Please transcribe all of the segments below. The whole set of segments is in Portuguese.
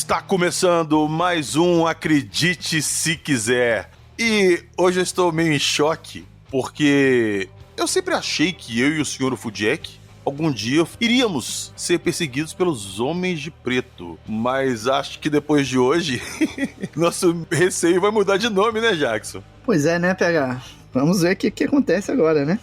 Está começando mais um Acredite Se Quiser. E hoje eu estou meio em choque, porque eu sempre achei que eu e o Sr. Fudiek, algum dia, iríamos ser perseguidos pelos Homens de Preto. Mas acho que depois de hoje, nosso receio vai mudar de nome, né, Jackson? Pois é, né, PH? Vamos ver o que acontece agora, né?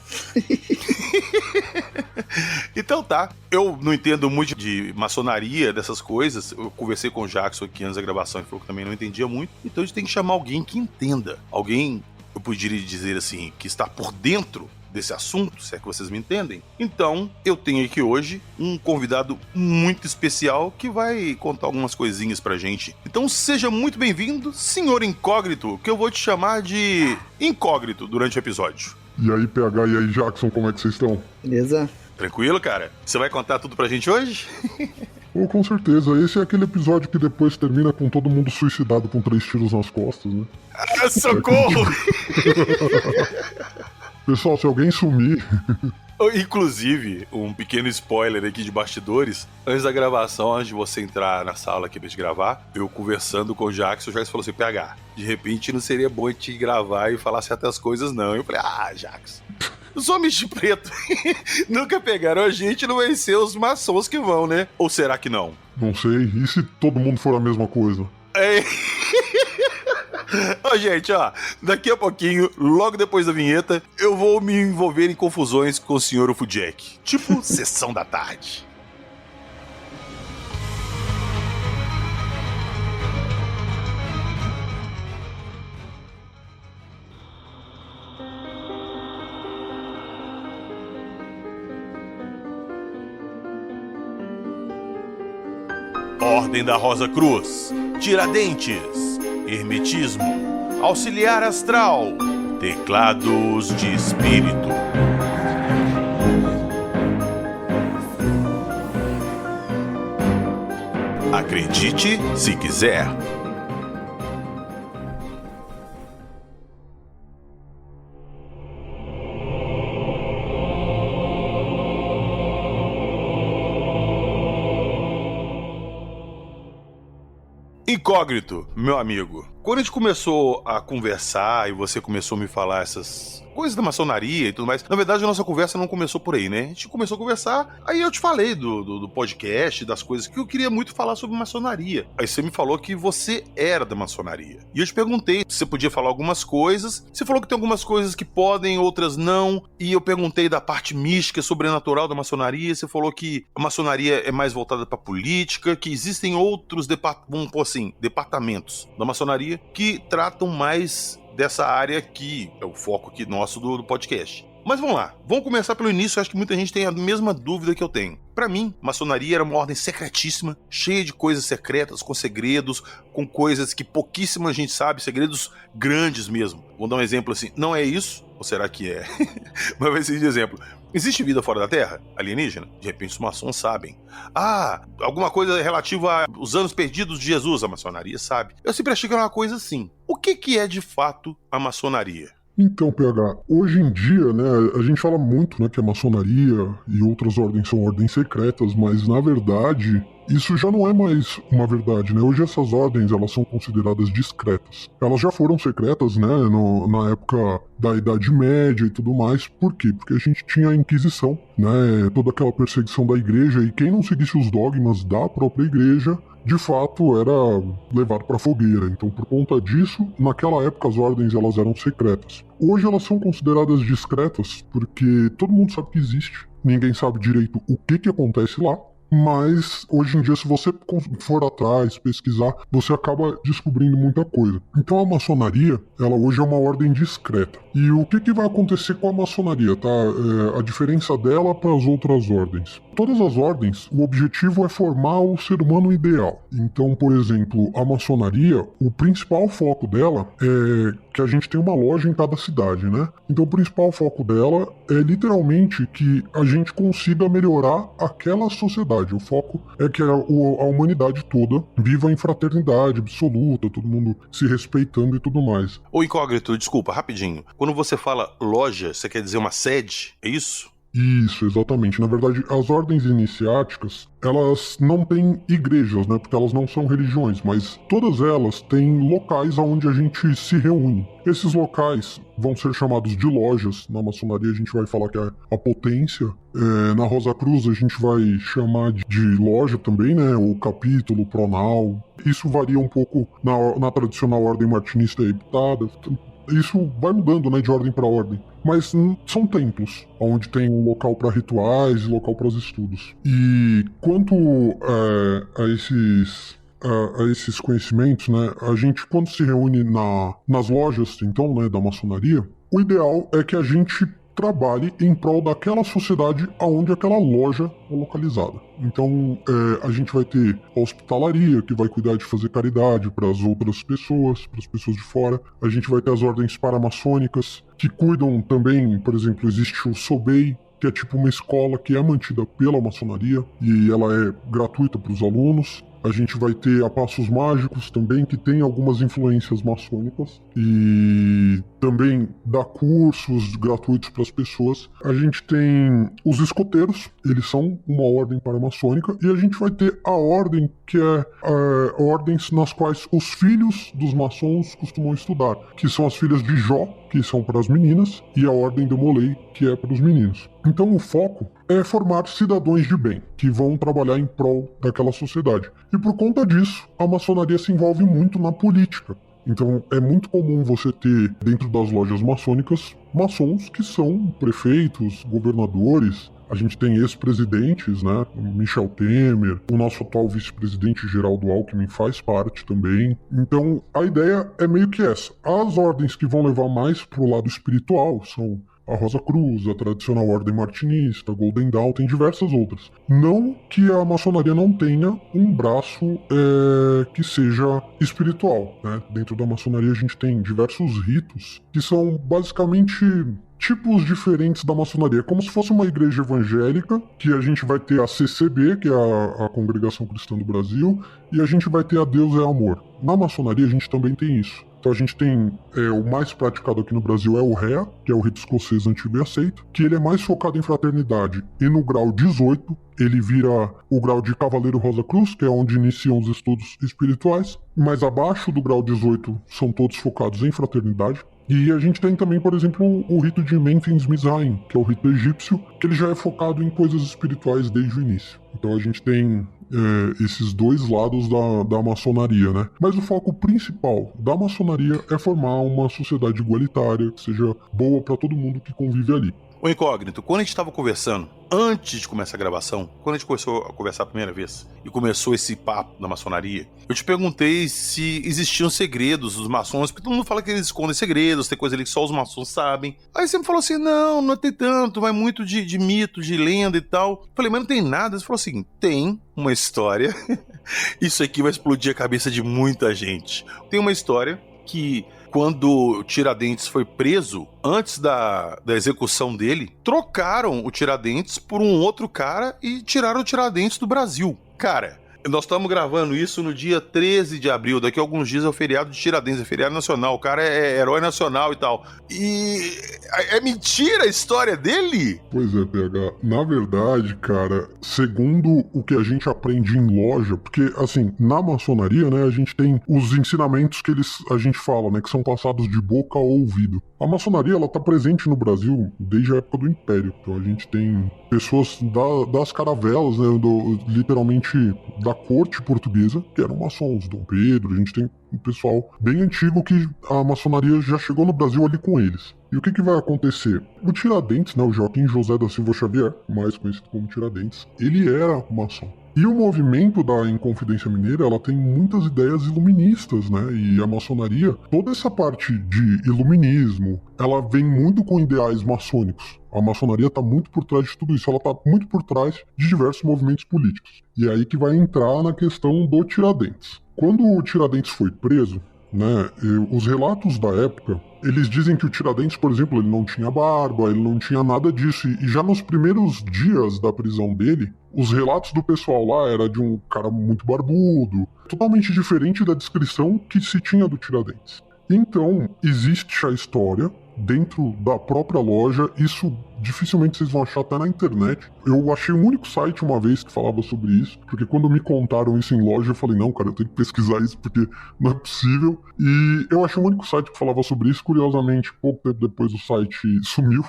Então tá, eu não entendo muito de maçonaria, dessas coisas. Eu conversei com o Jackson aqui antes da gravação e falou que também não entendia muito. Então a gente tem que chamar alguém que entenda. Alguém, eu poderia dizer assim, que está por dentro desse assunto, se é que vocês me entendem. Então, eu tenho aqui hoje um convidado muito especial que vai contar algumas coisinhas pra gente. Então, seja muito bem-vindo, senhor Incógnito, que eu vou te chamar de Incógnito durante o episódio. E aí, PH, e aí, Jackson, como é que vocês estão? Beleza? Tranquilo, cara? Você vai contar tudo pra gente hoje? Oh, com certeza. Esse é aquele episódio que depois termina com todo mundo suicidado com 3 tiros nas costas, né? Ah, socorro! Pessoal, se alguém sumir... Inclusive, um pequeno spoiler aqui de bastidores. Antes da gravação, antes de você entrar na sala aqui pra gente gravar, eu conversando com o Jackson falou assim, PH, de repente não seria bom a gente gravar e falar certas coisas não. Eu falei, Jackson, os Homens de Preto nunca pegaram a gente, não vai ser os maçons que vão, né? Ou será que não? Não sei. E se todo mundo for a mesma coisa? É... gente, daqui a pouquinho, logo depois da vinheta, eu vou me envolver em confusões com o Sr. Fudiek. Tipo, sessão da tarde. Ordem da Rosa Cruz, Tiradentes, Hermetismo, Auxiliar Astral, Teclados de Espírito. Acredite se quiser. Incógnito, meu amigo, quando a gente começou a conversar e você começou a me falar essas coisas da maçonaria e tudo mais, na verdade a nossa conversa não começou por aí, né? A gente começou a conversar, aí eu te falei do podcast, das coisas que eu queria muito falar sobre maçonaria. Aí você me falou que você era da maçonaria. E eu te perguntei se você podia falar algumas coisas, você falou que tem algumas coisas que podem, outras não, e eu perguntei da parte mística, sobrenatural da maçonaria, você falou que a maçonaria é mais voltada pra política, que existem outros departamentos da maçonaria que tratam mais dessa área que é o foco aqui nosso do podcast. Mas vamos lá, vamos começar pelo início. Eu acho que muita gente tem a mesma dúvida que eu tenho. Pra mim, maçonaria era uma ordem secretíssima, cheia de coisas secretas, com segredos, com coisas que pouquíssima gente sabe, segredos grandes mesmo. Vou dar um exemplo assim, não é isso? Ou será que é? Mas vai ser de exemplo. Existe vida fora da Terra? Alienígena? De repente os maçons sabem. Alguma coisa relativa aos anos perdidos de Jesus, a maçonaria sabe. Eu sempre achei que era uma coisa assim. O que é de fato a maçonaria? Então, PH, hoje em dia, né, a gente fala muito, né, que a maçonaria e outras ordens são ordens secretas, mas na verdade isso já não é mais uma verdade, né? Hoje essas ordens, elas são consideradas discretas. Elas já foram secretas, né, na época da Idade Média e tudo mais. Por quê? Porque a gente tinha a Inquisição, né, toda aquela perseguição da igreja, e quem não seguisse os dogmas da própria igreja, de fato, era levado para fogueira. Então, por conta disso, naquela época as ordens elas eram secretas. Hoje elas são consideradas discretas porque todo mundo sabe que existe. Ninguém sabe direito o que acontece lá. Mas, hoje em dia, se você for atrás, pesquisar, você acaba descobrindo muita coisa. Então, a maçonaria, ela hoje é uma ordem discreta. E o que vai acontecer com a maçonaria, tá? A diferença dela para as outras ordens. Todas as ordens, o objetivo é formar o ser humano ideal. Então, por exemplo, a maçonaria, o principal foco dela é que a gente tem uma loja em cada cidade, né? Então, o principal foco dela é literalmente que a gente consiga melhorar aquela sociedade. O foco é que a humanidade toda viva em fraternidade absoluta, todo mundo se respeitando e tudo mais. Ô Incógnito, desculpa, rapidinho. Quando você fala loja, você quer dizer uma sede? É isso? Isso, exatamente. Na verdade, as ordens iniciáticas, elas não têm igrejas, né? Porque elas não são religiões, mas todas elas têm locais onde a gente se reúne. Esses locais vão ser chamados de lojas. Na maçonaria a gente vai falar que é a potência. Na Rosa Cruz a gente vai chamar de loja também, né? O capítulo, o pronal. Isso varia um pouco na tradicional ordem martinista e heptada. Isso vai mudando, né, de ordem para ordem. Mas são templos, onde tem um local para rituais e local para os estudos. E quanto a esses conhecimentos, né, a gente, quando se reúne nas lojas, então, né, da maçonaria, o ideal é que a gente trabalhe em prol daquela sociedade aonde aquela loja é localizada. Então, a gente vai ter a hospitalaria, que vai cuidar de fazer caridade para as outras pessoas, para as pessoas de fora. A gente vai ter as ordens paramaçônicas, que cuidam também, por exemplo, existe o SOBEI, que é tipo uma escola que é mantida pela maçonaria e ela é gratuita para os alunos. A gente vai ter a Passos Mágicos também, que tem algumas influências maçônicas e também dá cursos gratuitos para as pessoas. A gente tem os escoteiros, eles são uma ordem paramaçônica, e a gente vai ter a ordem que é ordens nas quais os filhos dos maçons costumam estudar, que são as filhas de Jó, que são para as meninas, e a ordem de Molay, que é para os meninos. Então o foco é formar cidadãos de bem, que vão trabalhar em prol daquela sociedade. E por conta disso, a maçonaria se envolve muito na política. Então é muito comum você ter, dentro das lojas maçônicas, maçons que são prefeitos, governadores. A gente tem ex-presidentes, né? Michel Temer, o nosso atual vice-presidente Geraldo Alckmin faz parte também. Então a ideia é meio que essa. As ordens que vão levar mais pro lado espiritual são a Rosa Cruz, a tradicional ordem martinista, a Golden Dawn, tem diversas outras. Não que a maçonaria não tenha um braço que seja espiritual, né? Dentro da maçonaria a gente tem diversos ritos que são basicamente tipos diferentes da maçonaria, como se fosse uma igreja evangélica, que a gente vai ter a CCB, que é a Congregação Cristã do Brasil, e a gente vai ter a Deus é Amor. Na maçonaria a gente também tem isso. Então a gente tem o mais praticado aqui no Brasil é o REA, que é o rito escocês antigo e aceito, que ele é mais focado em fraternidade, e no grau 18 ele vira o grau de Cavaleiro Rosa Cruz, que é onde iniciam os estudos espirituais, mas abaixo do grau 18 são todos focados em fraternidade. E a gente tem também, por exemplo, o rito de Memphis Mizraim, que é o rito egípcio, que ele já é focado em coisas espirituais desde o início. Então a gente tem esses dois lados da maçonaria, né? Mas o foco principal da maçonaria é formar uma sociedade igualitária, que seja boa para todo mundo que convive ali. Ô Incógnito, quando a gente estava conversando, antes de começar a gravação, quando a gente começou a conversar a primeira vez, e começou esse papo da maçonaria, eu te perguntei se existiam segredos dos maçons, porque todo mundo fala que eles escondem segredos, tem coisa ali que só os maçons sabem. Aí você me falou assim, não tem tanto, vai muito de mito, de lenda e tal. Eu falei, mas não tem nada. Você falou assim, tem uma história, isso aqui vai explodir a cabeça de muita gente. Tem uma história que, quando o Tiradentes foi preso, antes da execução dele, trocaram o Tiradentes por um outro cara e tiraram o Tiradentes do Brasil. Cara, nós estamos gravando isso no dia 13 de abril, daqui a alguns dias é o feriado de Tiradentes, é feriado nacional, o cara é herói nacional e tal. E é mentira a história dele? Pois é, PH. Na verdade, cara, segundo o que a gente aprende em loja, porque, assim, na maçonaria, né, a gente tem os ensinamentos que a gente fala, né, que são passados de boca ao ouvido. A maçonaria, ela tá presente no Brasil desde a época do Império. Então a gente tem pessoas das caravelas, né, literalmente da corte portuguesa, que eram maçons, Dom Pedro. A gente tem um pessoal bem antigo que a maçonaria já chegou no Brasil ali com eles. E o que vai acontecer? O Tiradentes, né, o Joaquim José da Silva Xavier, mais conhecido como Tiradentes, ele era maçom. E o movimento da Inconfidência Mineira, ela tem muitas ideias iluministas, né? E a maçonaria, toda essa parte de iluminismo, ela vem muito com ideais maçônicos. A maçonaria está muito por trás de tudo isso, ela está muito por trás de diversos movimentos políticos. E é aí que vai entrar na questão do Tiradentes. Quando o Tiradentes foi preso, né, os relatos da época, eles dizem que o Tiradentes, por exemplo, ele não tinha barba, ele não tinha nada disso. E já nos primeiros dias da prisão dele, os relatos do pessoal lá era de um cara muito barbudo, totalmente diferente da descrição que se tinha do Tiradentes. Então, existe a história dentro da própria loja. Isso dificilmente vocês vão achar até na internet. Eu achei um único site uma vez que falava sobre isso, porque quando me contaram isso em loja, eu falei, não, cara, eu tenho que pesquisar isso porque não é possível. E eu achei um único site que falava sobre isso. Curiosamente, pouco tempo depois o site sumiu.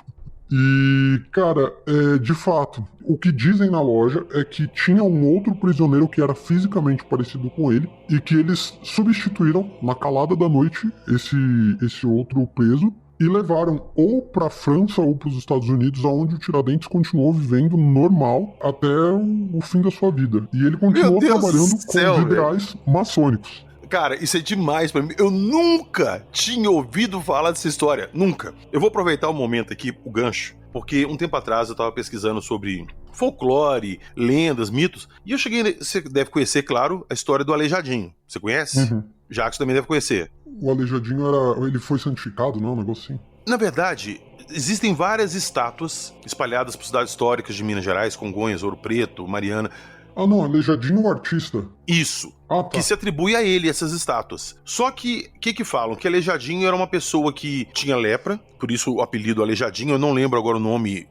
E, cara, de fato, o que dizem na loja é que tinha um outro prisioneiro que era fisicamente parecido com ele e que eles substituíram na calada da noite esse outro preso e levaram ou pra França ou pros Estados Unidos, onde o Tiradentes continuou vivendo normal até o fim da sua vida. E ele continuou trabalhando com os ideais maçônicos. Cara, isso é demais pra mim. Eu nunca tinha ouvido falar dessa história. Nunca. Eu vou aproveitar o momento aqui, o gancho, porque um tempo atrás eu tava pesquisando sobre folclore, lendas, mitos, e eu cheguei... Você deve conhecer, claro, a história do Aleijadinho. Você conhece? Uhum. Jacques também deve conhecer. O Aleijadinho ele foi santificado, não? Um negócio assim. Na verdade, existem várias estátuas espalhadas por cidades históricas de Minas Gerais, Congonhas, Ouro Preto, Mariana. Ah, não, Aleijadinho é o artista. Isso. Ah, tá. Que se atribui a ele essas estátuas. Só que, o que falam? Que Aleijadinho era uma pessoa que tinha lepra, por isso o apelido Aleijadinho, eu não lembro agora o nome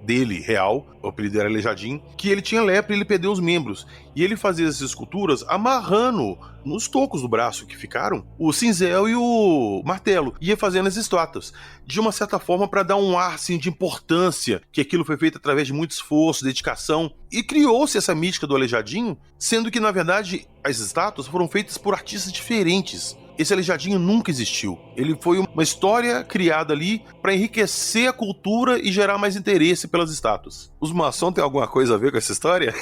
dele real, o apelido era Aleijadinho, que ele tinha lepra e ele perdeu os membros. E ele fazia essas esculturas amarrando nos tocos do braço que ficaram o cinzel e o martelo. Ia fazendo as estátuas. De uma certa forma, para dar um ar assim, de importância, que aquilo foi feito através de muito esforço, dedicação. E criou-se essa mística do Aleijadinho, sendo que, na verdade, as estátuas foram feitas por artistas diferentes. Esse Aleijadinho nunca existiu. Ele foi uma história criada ali para enriquecer a cultura e gerar mais interesse pelas estátuas. Os maçons têm alguma coisa a ver com essa história?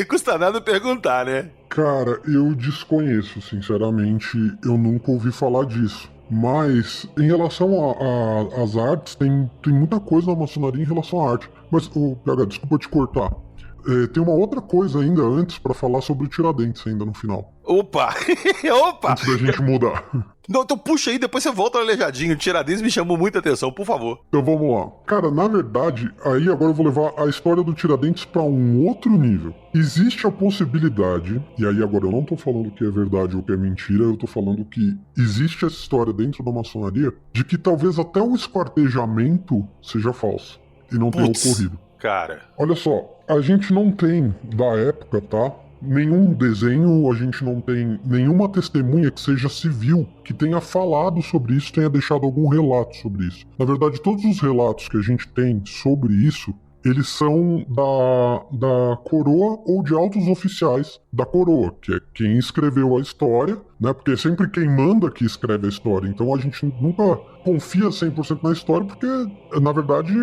Custa nada perguntar, né? Cara, eu desconheço, sinceramente. Eu nunca ouvi falar disso. Mas, em relação às artes, tem muita coisa na maçonaria em relação à arte. Mas, PH, desculpa te cortar. Tem uma outra coisa ainda antes pra falar sobre o Tiradentes ainda no final. Opa! Opa! Antes da gente mudar. Não, então puxa aí, depois você volta no Aleijadinho. O Tiradentes me chamou muita atenção, por favor. Então vamos lá. Cara, na verdade, aí agora eu vou levar a história do Tiradentes pra um outro nível. Existe a possibilidade, e aí agora eu não tô falando que é verdade ou que é mentira, eu tô falando que existe essa história dentro da maçonaria de que talvez até o esquartejamento seja falso e não tenha ocorrido. Cara. Olha só, a gente não tem da época, tá? Nenhum desenho, a gente não tem nenhuma testemunha que seja civil que tenha falado sobre isso, tenha deixado algum relato sobre isso. Na verdade, todos os relatos que a gente tem sobre isso, eles são da coroa ou de altos oficiais da coroa, que é quem escreveu a história, né? Porque é sempre quem manda que escreve a história. Então a gente nunca confia 100% na história, porque, na verdade,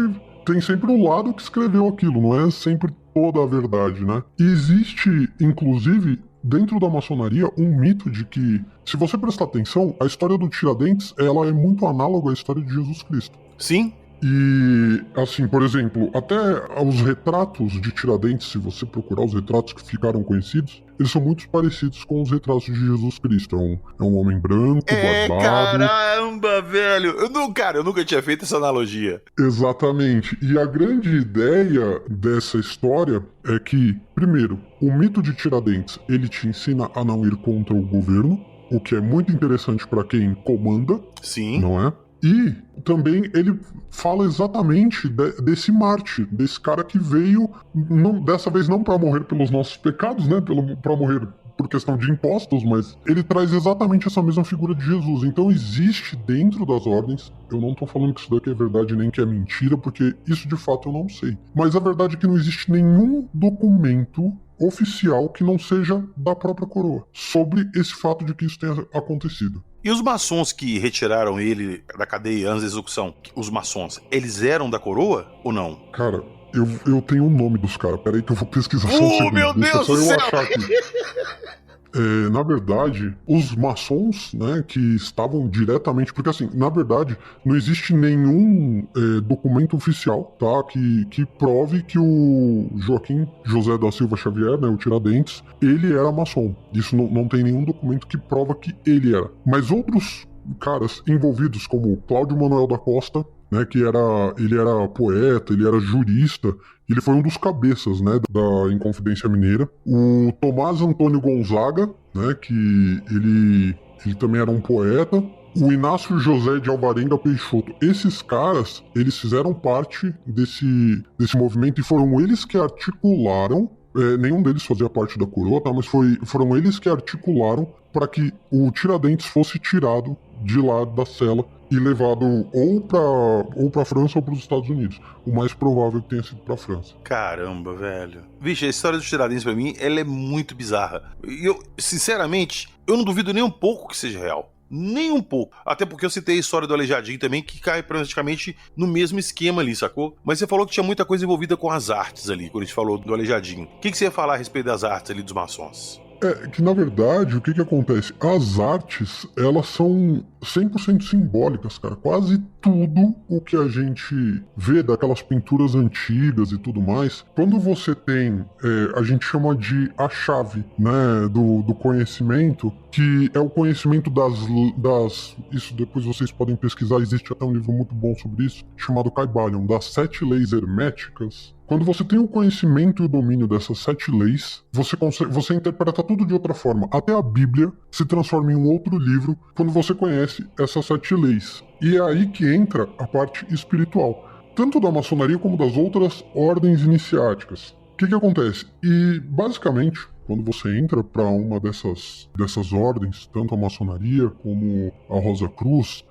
tem sempre um lado que escreveu aquilo, não é sempre toda a verdade, né? E existe, inclusive, dentro da maçonaria, um mito de que, se você prestar atenção, a história do Tiradentes, ela é muito análoga à história de Jesus Cristo. Sim. E, assim, por exemplo, até os retratos de Tiradentes, se você procurar os retratos que ficaram conhecidos, eles são muito parecidos com os retratos de Jesus Cristo. É um homem branco, barbado. Caramba, velho! Eu nunca tinha feito essa analogia. Exatamente. E a grande ideia dessa história é que, primeiro, o mito de Tiradentes, ele te ensina a não ir contra o governo, o que é muito interessante para quem comanda. Sim. Não é? E também ele fala exatamente desse Marte, desse cara que veio, dessa vez não para morrer pelos nossos pecados, né, para morrer por questão de impostos, mas ele traz exatamente essa mesma figura de Jesus. Então existe dentro das ordens, eu não tô falando que isso daqui é verdade nem que é mentira, porque isso de fato eu não sei. Mas a verdade é que não existe nenhum documento oficial que não seja da própria coroa sobre esse fato de que isso tenha acontecido. E os maçons que retiraram ele da cadeia antes da execução, os maçons, eles eram da coroa ou não? Cara, eu tenho o nome dos caras. Peraí que eu vou pesquisar só um segundo. Meu Deus do céu! Achar aqui. Na verdade, os maçons, né, que estavam diretamente... Porque, assim, na verdade, não existe nenhum documento oficial, tá, que prove que o Joaquim José da Silva Xavier, né, o Tiradentes, ele era maçom. Isso não tem nenhum documento que prova que ele era. Mas outros caras envolvidos, como Cláudio Manuel da Costa, né, ele era poeta, ele era jurista, ele foi um dos cabeças, né, da Inconfidência Mineira. O Tomás Antônio Gonzaga, né, que ele também era um poeta. o Inácio José de Alvarenga Peixoto. Esses caras, eles fizeram parte desse movimento e foram eles que articularam. Nenhum deles fazia parte da coroa, tá? Mas foram eles que articularam para que o Tiradentes fosse tirado de lá da cela e levado ou pra França ou pros Estados Unidos. O mais provável que tenha sido pra França. Caramba, velho. Vixe, a história dos Tiradentes pra mim, ela é muito bizarra. E eu, sinceramente, eu não duvido nem um pouco que seja real. Nem um pouco. Até porque eu citei a história do Aleijadinho também, que cai praticamente no mesmo esquema ali, sacou? Mas você falou que tinha muita coisa envolvida com as artes ali, quando a gente falou do Aleijadinho. O que você ia falar a respeito das artes ali dos maçons? Que na verdade, o que acontece? As artes, elas são 100% simbólicas, cara. Quase tudo o que a gente vê daquelas pinturas antigas e tudo mais, quando você tem, a gente chama de a chave, né, do conhecimento, que é o conhecimento isso depois vocês podem pesquisar, existe até um livro muito bom sobre isso, chamado Kybalion, das 7 leis herméticas. Quando você tem o conhecimento e o domínio dessas 7 leis, você interpreta tudo de outra forma. Até a Bíblia se transforma em um outro livro quando você conhece essas 7 leis. E é aí que entra a parte espiritual, tanto da maçonaria como das outras ordens iniciáticas. O que acontece? E, basicamente, quando você entra para uma dessas ordens, tanto a maçonaria como a Rosa Cruz,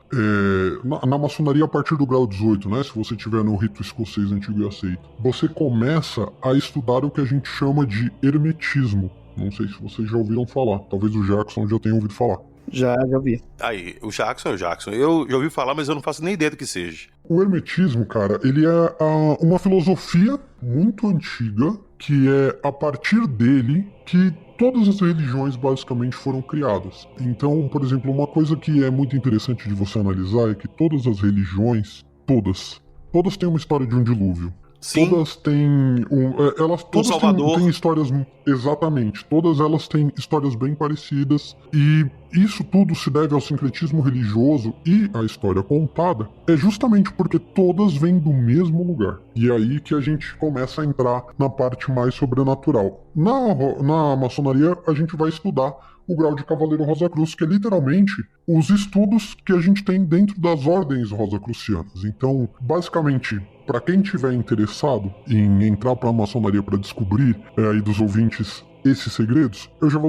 na maçonaria a partir do grau 18, né? Se você estiver no rito escocês antigo e aceito, você começa a estudar o que a gente chama de hermetismo. Não sei se vocês já ouviram falar, talvez o Jackson já tenha ouvido falar. Já ouvi. Aí, o Jackson é o Jackson. Eu já ouvi falar, mas eu não faço nem ideia do que seja. O hermetismo, cara, ele é uma filosofia muito antiga, que é a partir dele que todas as religiões basicamente foram criadas. Então, por exemplo, uma coisa que é muito interessante de você analisar é que todas as religiões, todas têm uma história de um dilúvio. Sim. Todas têm todas têm histórias, exatamente, todas elas têm histórias bem parecidas, e isso tudo se deve ao sincretismo religioso e à história contada, é justamente porque todas vêm do mesmo lugar. E é aí que a gente começa a entrar na parte mais sobrenatural. Na maçonaria a gente vai estudar o grau de Cavaleiro Rosacruz, que é literalmente os estudos que a gente tem dentro das ordens rosacrucianas. Então, basicamente, para quem tiver interessado em entrar para a maçonaria para descobrir aí dos ouvintes esses segredos, eu já vou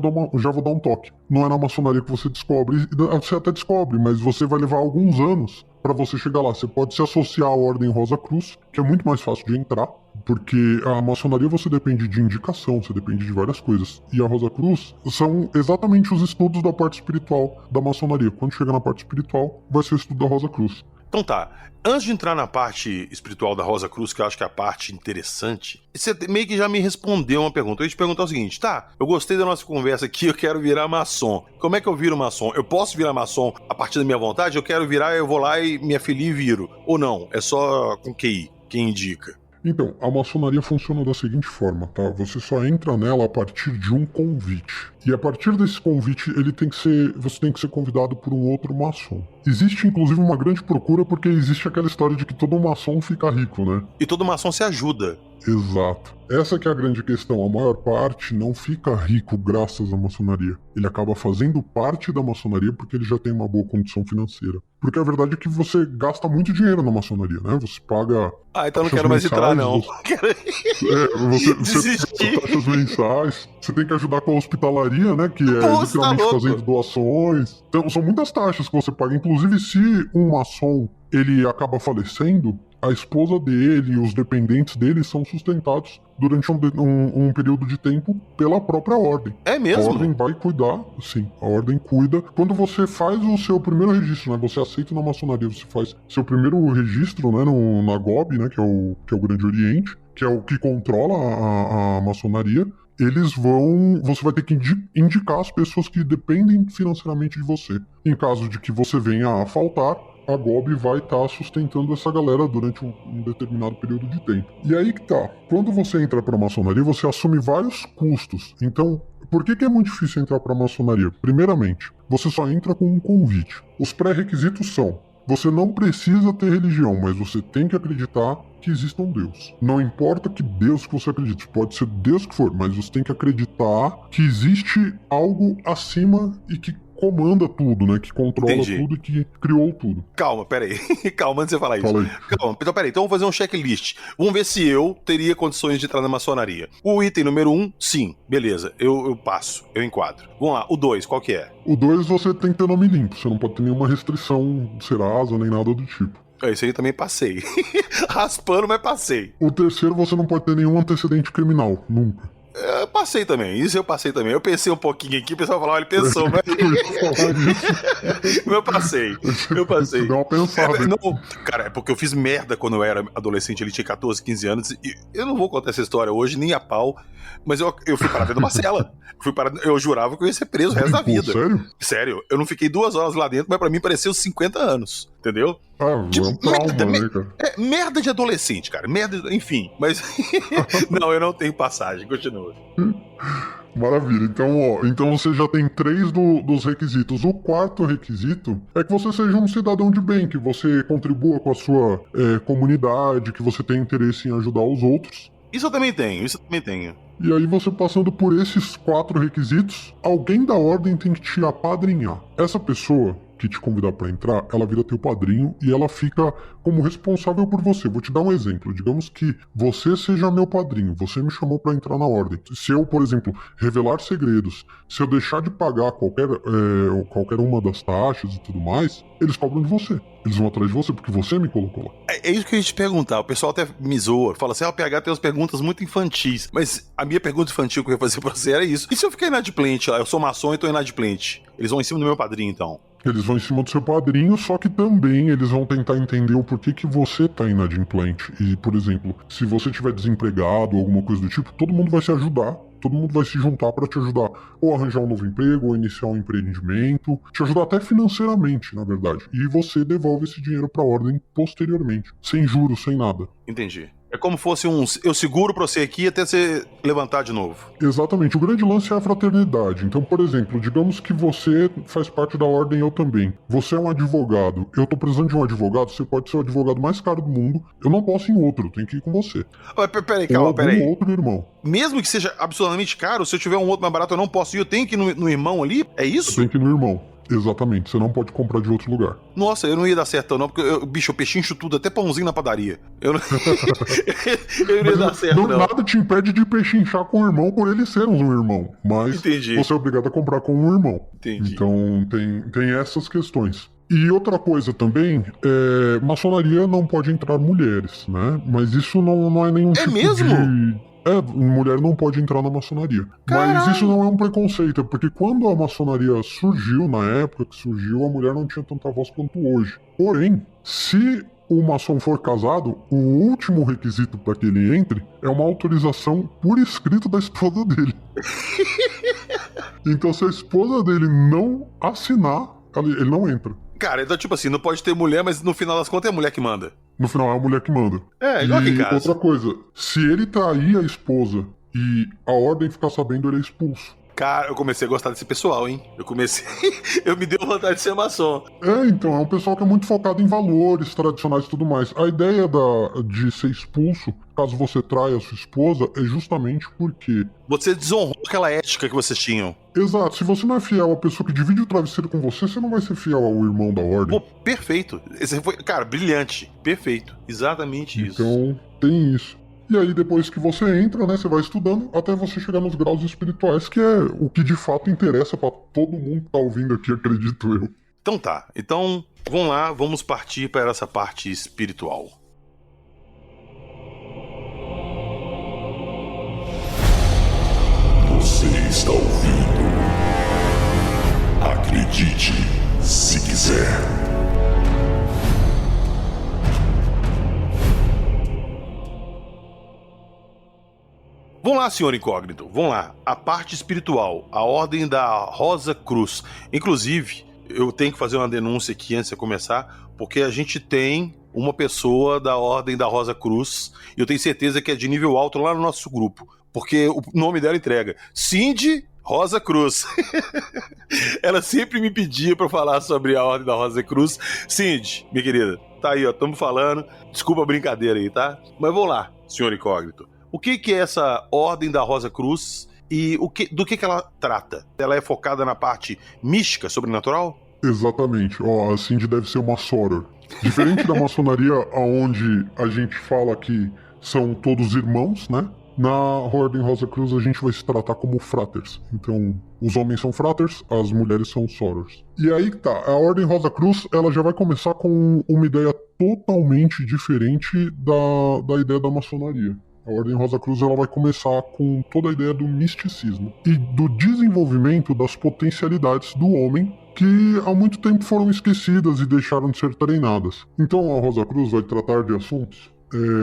dar um toque. Não é na maçonaria que você descobre, você até descobre, mas você vai levar alguns anos para você chegar lá. Você pode se associar à Ordem Rosa Cruz, que é muito mais fácil de entrar, porque a maçonaria você depende de indicação, você depende de várias coisas. E a Rosa Cruz são exatamente os estudos da parte espiritual da maçonaria. Quando chega na parte espiritual, vai ser o estudo da Rosa Cruz. Então tá, antes de entrar na parte espiritual da Rosa Cruz, que eu acho que é a parte interessante, você meio que já me respondeu uma pergunta. Eu ia te perguntar o seguinte, tá, eu gostei da nossa conversa aqui, eu quero virar maçom. Como é que eu viro maçom? Eu posso virar maçom a partir da minha vontade? Eu quero virar, eu vou lá e me afilio e viro. Ou não, é só com QI, quem indica? Então, a maçonaria funciona da seguinte forma, tá? Você só entra nela a partir de um convite. E a partir desse convite, você tem que ser convidado por um outro maçom. Existe, inclusive, uma grande procura porque existe aquela história de que todo maçom fica rico, né? E todo maçom se ajuda. Exato. Essa que é a grande questão. A maior parte não fica rico graças à maçonaria. Ele acaba fazendo parte da maçonaria porque ele já tem uma boa condição financeira. Porque a verdade é que você gasta muito dinheiro na maçonaria, né? Você paga... então não quero mais entrar, não. Você paga taxas mensais, você tem que ajudar com a hospitalaria, né? Que é literalmente fazendo doações. Então, são muitas taxas que você paga. Inclusive, se um maçom ele acaba falecendo, a esposa dele e os dependentes dele são sustentados durante um período de tempo pela própria ordem. É mesmo? A ordem vai cuidar, sim, a ordem cuida. Quando você faz o seu primeiro registro, né, você aceita na maçonaria, você faz seu primeiro registro, né, na GOB, né, que é o Grande Oriente, que é o que controla a maçonaria, você vai ter que indicar as pessoas que dependem financeiramente de você. Em caso de que você venha a faltar, a GOB vai estar sustentando essa galera durante um determinado período de tempo. E aí que tá. Quando você entra pra maçonaria, você assume vários custos. Então, por que é muito difícil entrar pra maçonaria? Primeiramente, você só entra com um convite. Os pré-requisitos são: você não precisa ter religião, mas você tem que acreditar que existe um Deus. Não importa que Deus que você acredite, pode ser Deus que for, mas você tem que acreditar que existe algo acima e que comanda tudo, né? Que controla Entendi. tudo e que criou tudo. Calma, peraí. Calma, antes de você falar isso. Fala aí. Calma, então peraí. Então vamos fazer um checklist. Vamos ver se eu teria condições de entrar na maçonaria. O item número 1, sim. Beleza, eu passo, eu enquadro. Vamos lá, o 2, qual que é? O 2 você tem que ter nome limpo, você não pode ter nenhuma restrição de Serasa nem nada do tipo. Esse aí também passei. Raspando, mas passei. O terceiro você não pode ter nenhum antecedente criminal, nunca. Eu passei também, isso eu passei também. Eu pensei um pouquinho aqui, o pessoal falava, ele pensou, mas Eu ia falar isso. eu passei. Eu Você passei. deu uma pensada. Não, cara, é porque eu fiz merda quando eu era adolescente, ele tinha 14, 15 anos, e eu não vou contar essa história hoje, nem a pau, mas eu fui parar dentro de uma cela. Eu jurava que eu ia ser preso o resto da Pô, vida. sério? Sério, eu não fiquei 2 horas lá dentro, mas pra mim pareceu 50 anos, entendeu? Ah, Tipo, é um trauma, né, cara? Merda de adolescente, cara, merda, enfim, mas não, eu não tenho passagem, continua. Maravilha. Então você já tem 3 dos requisitos. O quarto requisito é que você seja um cidadão de bem, que você contribua com a sua comunidade, que você tenha interesse em ajudar os outros. Isso eu também tenho. E aí você passando por esses 4 requisitos, alguém da ordem tem que te apadrinhar. Essa pessoa que te convidar pra entrar, ela vira teu padrinho e ela fica como responsável por você. Vou te dar um exemplo. Digamos que você seja meu padrinho, você me chamou pra entrar na ordem. Se eu, por exemplo, revelar segredos, se eu deixar de pagar qualquer uma das taxas e tudo mais, eles cobram de você. Eles vão atrás de você porque você me colocou lá. É isso que eu ia te perguntar. O pessoal até me zoa. Fala assim, o PH tem umas perguntas muito infantis. Mas a minha pergunta infantil que eu ia fazer pra você era isso. E se eu ficar inadimplente lá? Eu sou maçom e tô inadimplente. Eles vão em cima do meu padrinho, então. Eles vão em cima do seu padrinho, só que também eles vão tentar entender o porquê que você tá inadimplente. E, por exemplo, se você tiver desempregado ou alguma coisa do tipo, todo mundo vai se ajudar. Todo mundo vai se juntar para te ajudar ou a arranjar um novo emprego, ou iniciar um empreendimento, te ajudar até financeiramente, na verdade. E você devolve esse dinheiro para a ordem posteriormente, sem juros, sem nada. Entendi. É como fosse eu seguro pra você aqui até você levantar de novo. Exatamente. O grande lance é a fraternidade. Então, por exemplo, digamos que você faz parte da ordem, eu também. Você é um advogado. Eu tô precisando de um advogado. Você pode ser o advogado mais caro do mundo. Eu não posso ir em outro. Eu tenho que ir com você. Peraí, Ou calma, algum peraí. outro irmão. Mesmo que seja absolutamente caro, se eu tiver um outro mais barato, eu não posso ir. Eu tenho que ir no irmão ali? É Você isso? tem que ir no irmão. Exatamente. Você não pode comprar de outro lugar. Nossa, eu não ia dar certo não, porque eu pechincho tudo, até pãozinho na padaria. Eu não, eu não ia dar certo não. Nada te impede de pechinchar com o irmão por ele ser um irmão. Mas Entendi. você é obrigado a comprar com um irmão. Entendi. Então tem essas questões. E outra coisa também, maçonaria não pode entrar mulheres, né? Mas isso não é nenhum tipo mesmo? de... mulher não pode entrar na maçonaria. Caralho. Mas isso não é um preconceito, porque quando a maçonaria surgiu, na época que surgiu, a mulher não tinha tanta voz quanto hoje. Porém, se o maçom for casado, o último requisito para que ele entre é uma autorização por escrito da esposa dele. Então, se a esposa dele não assinar, ele não entra. Cara, então tipo assim, não pode ter mulher, mas no final das contas é a mulher que manda. No final é a mulher que manda. É, igual aqui em E casa. outra coisa, se ele trair a esposa e a ordem ficar sabendo, ele é expulso. Cara, eu comecei a gostar desse pessoal, hein? Eu me deu vontade de ser maçom. Então, é um pessoal que é muito focado em valores tradicionais e tudo mais. A ideia de ser expulso, caso você traia a sua esposa, é justamente porque... Você desonrou aquela ética que vocês tinham. Exato, se você não é fiel à pessoa que divide o travesseiro com você, você não vai ser fiel ao irmão da ordem. Pô, perfeito. Esse foi, cara, brilhante. Perfeito. Exatamente isso. Então, tem isso. E aí, depois que você entra, né, você vai estudando até você chegar nos graus espirituais, que é o que de fato interessa pra todo mundo que tá ouvindo aqui, acredito eu. Então tá. Então, vamos lá, vamos partir para essa parte espiritual. Você está ouvindo? Acredite, se quiser. Vamos lá, senhor incógnito, vamos lá. A parte espiritual, a ordem da Rosa Cruz. Inclusive, eu tenho que fazer uma denúncia aqui antes de começar, porque a gente tem uma pessoa da ordem da Rosa Cruz, e eu tenho certeza que é de nível alto lá no nosso grupo, porque o nome dela entrega. Cindy Rosa Cruz. Ela sempre me pedia pra falar sobre a ordem da Rosa Cruz. Cindy, minha querida, tá aí, ó, estamos falando. Desculpa a brincadeira aí, tá? Mas vamos lá, senhor incógnito. O que é essa Ordem da Rosa Cruz E do que ela trata? Ela é focada na parte mística, sobrenatural? Exatamente. Ó, a Cindy deve ser uma soror. Diferente da maçonaria, onde a gente fala que são todos irmãos, né? Na Ordem Rosa Cruz a gente vai se tratar como fraters. Então, os homens são fraters, as mulheres são sorors. E aí que tá, a Ordem Rosa Cruz, ela já vai começar com uma ideia totalmente diferente da ideia da maçonaria. A Ordem Rosa Cruz, ela vai começar com toda a ideia do misticismo e do desenvolvimento das potencialidades do homem que há muito tempo foram esquecidas e deixaram de ser treinadas. Então a Rosa Cruz vai tratar de assuntos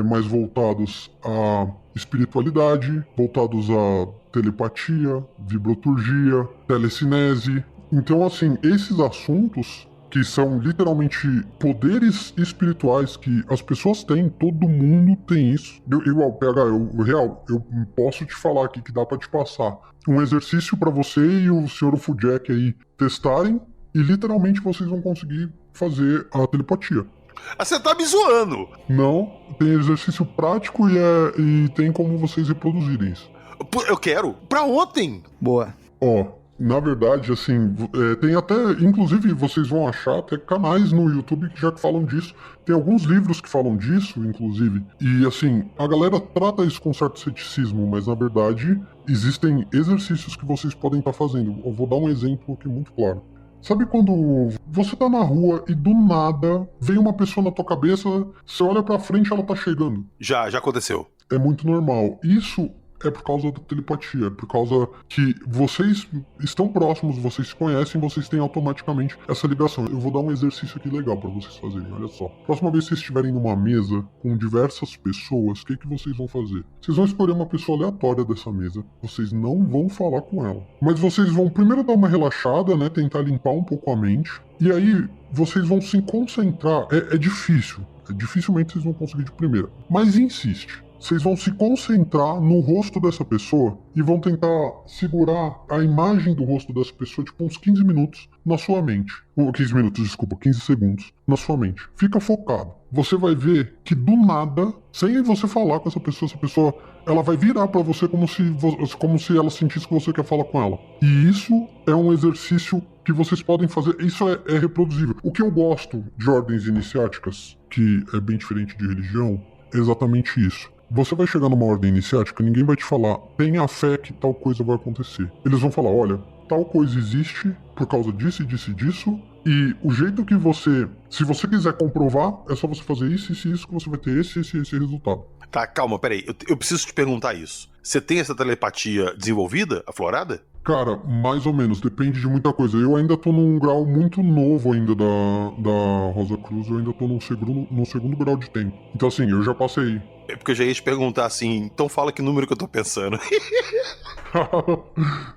mais voltados à espiritualidade, voltados à telepatia, vibroturgia, telecinese. Então, assim, esses assuntos que são literalmente poderes espirituais que as pessoas têm, todo mundo tem isso. Eu posso te falar aqui que dá pra te passar um exercício pra você e o Sr. Ufudjek aí testarem e literalmente vocês vão conseguir fazer a telepatia. Ah, você tá me zoando! Não, tem exercício prático e tem como vocês reproduzirem isso. Eu quero! Pra ontem! Boa. Ó, na verdade, assim, tem até, inclusive, vocês vão achar até canais no YouTube que já falam disso. Tem alguns livros que falam disso, inclusive. E, assim, a galera trata isso com certo ceticismo, mas, na verdade, existem exercícios que vocês podem estar fazendo. Eu vou dar um exemplo aqui muito claro. Sabe quando você tá na rua e do nada vem uma pessoa na tua cabeça, você olha pra frente e ela tá chegando? Já aconteceu. É muito normal. Isso é por causa da telepatia, é por causa que vocês estão próximos, vocês se conhecem, vocês têm automaticamente essa ligação. Eu vou dar um exercício aqui legal pra vocês fazerem, olha só. Próxima vez que vocês estiverem numa mesa com diversas pessoas, o que vocês vão fazer? Vocês vão escolher uma pessoa aleatória dessa mesa, vocês não vão falar com ela. Mas vocês vão primeiro dar uma relaxada, né, tentar limpar um pouco a mente, e aí vocês vão se concentrar, é difícil, dificilmente vocês vão conseguir de primeira, mas insiste. Vocês vão se concentrar no rosto dessa pessoa e vão tentar segurar a imagem do rosto dessa pessoa tipo uns 15 minutos na sua mente. 15 segundos na sua mente. Fica focado. Você vai ver que do nada, sem você falar com essa pessoa ela vai virar pra você como se ela sentisse que você quer falar com ela. E isso é um exercício que vocês podem fazer, isso é reproduzível. O que eu gosto de ordens iniciáticas, que é bem diferente de religião, é exatamente isso. Você vai chegar numa ordem iniciática, ninguém vai te falar, tenha fé que tal coisa vai acontecer. Eles vão falar, olha, tal coisa existe por causa disso e disso e disso, e o jeito que você, se você quiser comprovar, é só você fazer isso que você vai ter esse resultado. Tá, calma, peraí, eu preciso te perguntar isso. Você tem essa telepatia desenvolvida, aflorada? Cara, mais ou menos, depende de muita coisa. Eu ainda tô num grau muito novo ainda da Rosa Cruz, eu ainda tô no segundo grau de tempo. Então assim, eu já passei. É porque eu já ia te perguntar assim, então fala que número que eu tô pensando.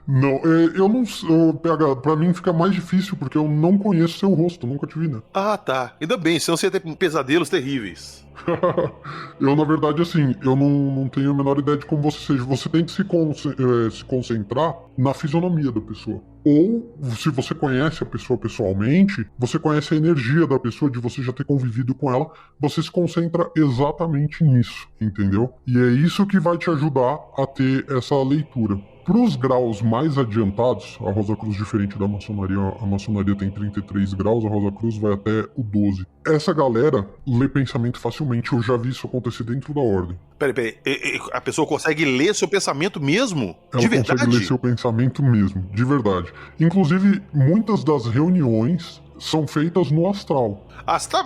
Não, eu não sei, PH, pra mim fica mais difícil porque eu não conheço seu rosto, nunca te vi, né? Ah, tá. Ainda bem, senão você ia ter pesadelos terríveis. Eu, na verdade, assim, eu não tenho a menor ideia de como você seja. Você tem que se concentrar na fisionomia da pessoa. Ou, se você conhece a pessoa pessoalmente, você conhece a energia da pessoa, de você já ter convivido com ela, você se concentra exatamente nisso, entendeu? E é isso que vai te ajudar a ter essa leitura. Para os graus mais adiantados, a Rosa Cruz, diferente da maçonaria, a maçonaria tem 33 graus, a Rosa Cruz vai até o 12. Essa galera lê pensamento facilmente, eu já vi isso acontecer dentro da ordem. Peraí, a pessoa consegue ler seu pensamento mesmo? Ela de verdade? consegue ler seu pensamento mesmo, de verdade. Inclusive, muitas das reuniões são feitas no astral. Ah, você tá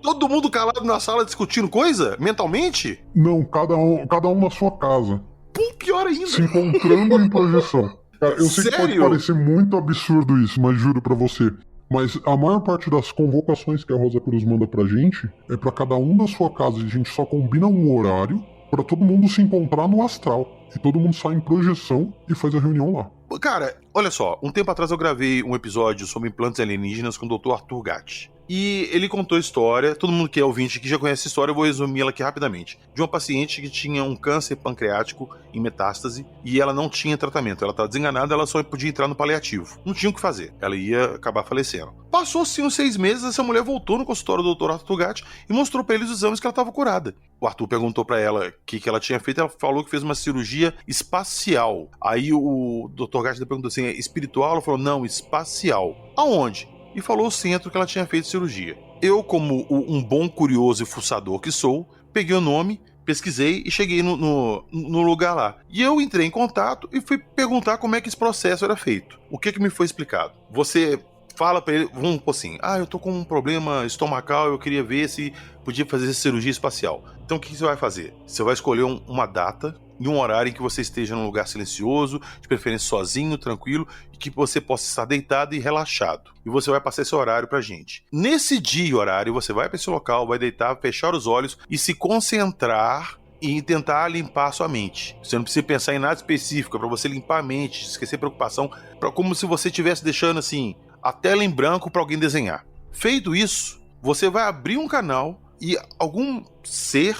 todo mundo calado na sala discutindo coisa? Mentalmente? Não, cada um na sua casa. Pô, pior ainda. Se encontrando em projeção. Cara, eu sei que pode Sério? parecer muito absurdo isso, mas juro pra você. Mas a maior parte das convocações que a Rosa Cruz manda pra gente é pra cada um da sua casa. A gente só combina um horário pra todo mundo se encontrar no astral. E todo mundo sai em projeção e faz a reunião lá. Cara, olha só, um tempo atrás eu gravei um episódio sobre implantes alienígenas com o Dr. Arthur Gatti. E ele contou a história, todo mundo que é ouvinte que já conhece a história, eu vou resumir ela aqui rapidamente. De uma paciente que tinha um câncer pancreático em metástase e ela não tinha tratamento. Ela estava desenganada, ela só podia entrar no paliativo. Não tinha o que fazer, ela ia acabar falecendo. Passou-se uns 6 meses, essa mulher voltou no consultório do Dr. Arthur Tugati e mostrou pra ele os exames que ela estava curada. O Arthur perguntou pra ela o que ela tinha feito, ela falou que fez uma cirurgia espacial. Aí o Dr. Gatti perguntou assim, é espiritual? Ela falou, não, espacial. Aonde? E falou o centro que ela tinha feito cirurgia. Eu, como um bom curioso e fuçador que sou, peguei o nome, pesquisei e cheguei no lugar lá. E eu entrei em contato e fui perguntar como é que esse processo era feito. O que me foi explicado? Você fala pra ele, vamos pôr assim, eu tô com um problema estomacal, eu queria ver se podia fazer cirurgia espacial. Então o que você vai fazer? Você vai escolher uma data e um horário em que você esteja num lugar silencioso, de preferência sozinho, tranquilo, e que você possa estar deitado e relaxado. E você vai passar esse horário pra gente. Nesse dia e horário, você vai para esse local, vai deitar, fechar os olhos e se concentrar e tentar limpar a sua mente. Você não precisa pensar em nada específico, é pra você limpar a mente, esquecer preocupação, como se você estivesse deixando assim a tela em branco para alguém desenhar. Feito isso, você vai abrir um canal e algum ser,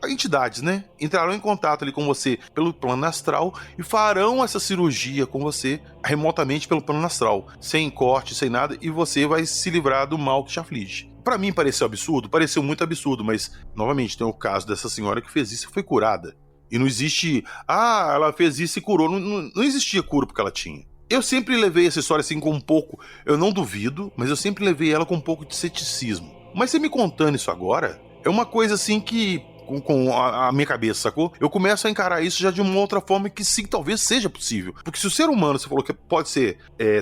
entidades, né, entrarão em contato ali com você pelo plano astral e farão essa cirurgia com você remotamente pelo plano astral, sem corte, sem nada, e você vai se livrar do mal que te aflige. Pra mim pareceu absurdo, pareceu muito absurdo, mas, novamente, tem o caso dessa senhora que fez isso e foi curada. E não existe, ela fez isso e curou, não existia cura porque ela tinha. Eu sempre levei essa história assim com um pouco, eu não duvido, mas eu sempre levei ela com um pouco de ceticismo. Mas você me contando isso agora, é uma coisa assim que, com a minha cabeça, sacou? Eu começo a encarar isso já de uma outra forma que sim, talvez seja possível. Porque se o ser humano, você falou que pode ser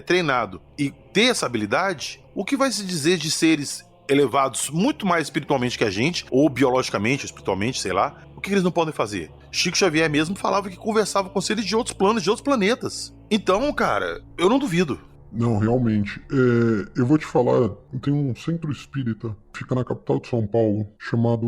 treinado e ter essa habilidade, o que vai se dizer de seres elevados muito mais espiritualmente que a gente, ou biologicamente, ou espiritualmente, sei lá, o que eles não podem fazer? Chico Xavier mesmo falava que conversava com seres de outros planos, de outros planetas. Então, cara, eu não duvido. Não, realmente. Eu vou te falar, tem um centro espírita, fica na capital de São Paulo, chamado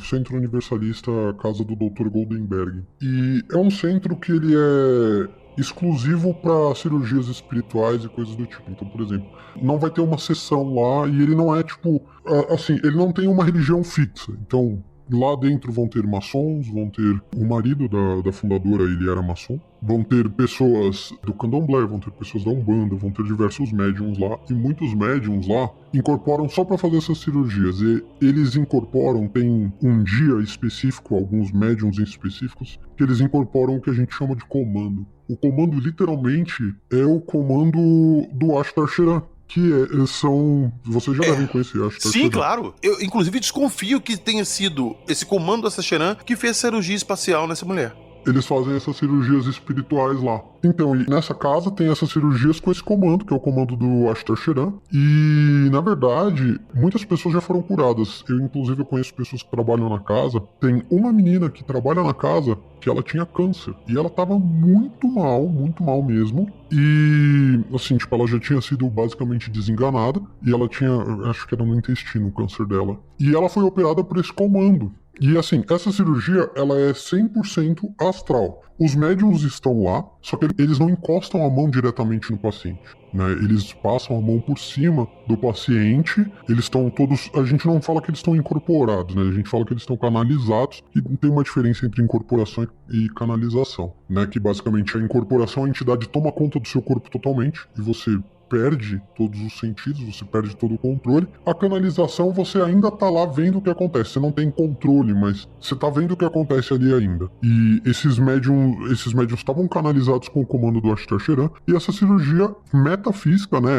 Centro Universalista Casa do Dr. Goldenberg. E é um centro que ele é exclusivo para cirurgias espirituais e coisas do tipo. Então, por exemplo, não vai ter uma sessão lá e ele não é tipo, assim, ele não tem uma religião fixa. Então, lá dentro vão ter maçons, vão ter o marido da fundadora, ele era maçom, vão ter pessoas do candomblé, vão ter pessoas da Umbanda, vão ter diversos médiums lá, e muitos médiums lá incorporam só para fazer essas cirurgias, e eles incorporam, tem um dia específico, alguns médiums específicos, que eles incorporam o que a gente chama de comando. O comando, literalmente, é o comando do Ashtar Sheran, que são... Vocês já devem conhecer, acho. Sim, claro. Eu, inclusive, desconfio que tenha sido esse comando da Sacheran que fez cirurgia espacial nessa mulher. Eles fazem essas cirurgias espirituais lá. Então, nessa casa tem essas cirurgias com esse comando, que é o comando do Ashtar Sheran. E, na verdade, muitas pessoas já foram curadas. Eu, inclusive, conheço pessoas que trabalham na casa. Tem uma menina que trabalha na casa que ela tinha câncer. E ela tava muito mal mesmo. E, assim, tipo, ela já tinha sido basicamente desenganada. E ela tinha, acho que era no intestino o câncer dela. E ela foi operada por esse comando. E assim, essa cirurgia, ela é 100% astral. Os médiums estão lá, só que eles não encostam a mão diretamente no paciente, né? Eles passam a mão por cima do paciente, eles estão todos... A gente não fala que eles estão incorporados, né? A gente fala que eles estão canalizados, e tem uma diferença entre incorporação e canalização, né? Que basicamente a incorporação, a entidade toma conta do seu corpo totalmente, e você perde todos os sentidos, você perde todo o controle. A canalização, você ainda tá lá vendo o que acontece. Você não tem controle, mas você tá vendo o que acontece ali ainda. E esses médiums estavam canalizados com o comando do Ashtar Sheran, e essa cirurgia metafísica, né,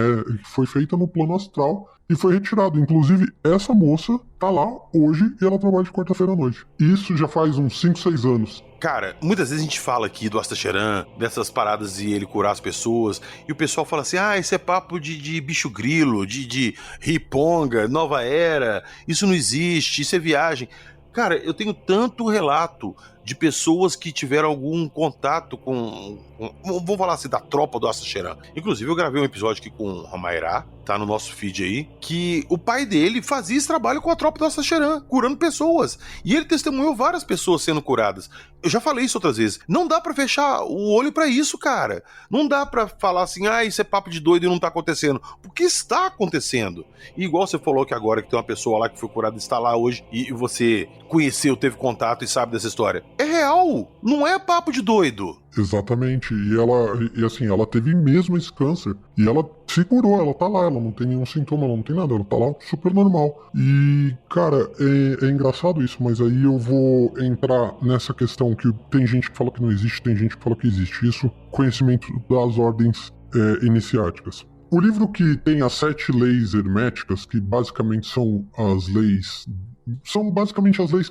foi feita no plano astral e foi retirado. Inclusive, essa moça tá lá hoje e ela trabalha de quarta-feira à noite. Isso já faz uns 5, 6 anos. Cara, muitas vezes a gente fala aqui do Ashtar Sheran, dessas paradas de ele curar as pessoas, e o pessoal fala assim, isso é papo de bicho grilo, de riponga, nova era, isso não existe, isso é viagem. Cara, eu tenho tanto relato de pessoas que tiveram algum contato com vou falar assim, da tropa do Astacheran. Inclusive, eu gravei um episódio aqui com o Ramairá, tá no nosso feed aí, que o pai dele fazia esse trabalho com a tropa do Astacheran, curando pessoas. E ele testemunhou várias pessoas sendo curadas. Eu já falei isso outras vezes. Não dá pra fechar o olho pra isso, cara. Não dá pra falar assim, isso é papo de doido e não tá acontecendo. Porque está acontecendo. E igual você falou que agora que tem uma pessoa lá que foi curada, está lá hoje, e você conheceu, teve contato e sabe dessa história. É real, não é papo de doido. Exatamente, ela teve mesmo esse câncer, e ela se curou, ela tá lá, ela não tem nenhum sintoma, ela não tem nada, ela tá lá super normal. E, cara, é engraçado isso, mas aí eu vou entrar nessa questão que tem gente que fala que não existe, tem gente que fala que existe. Isso, conhecimento das ordens iniciáticas. O livro que tem as 7 leis herméticas, que basicamente são as leis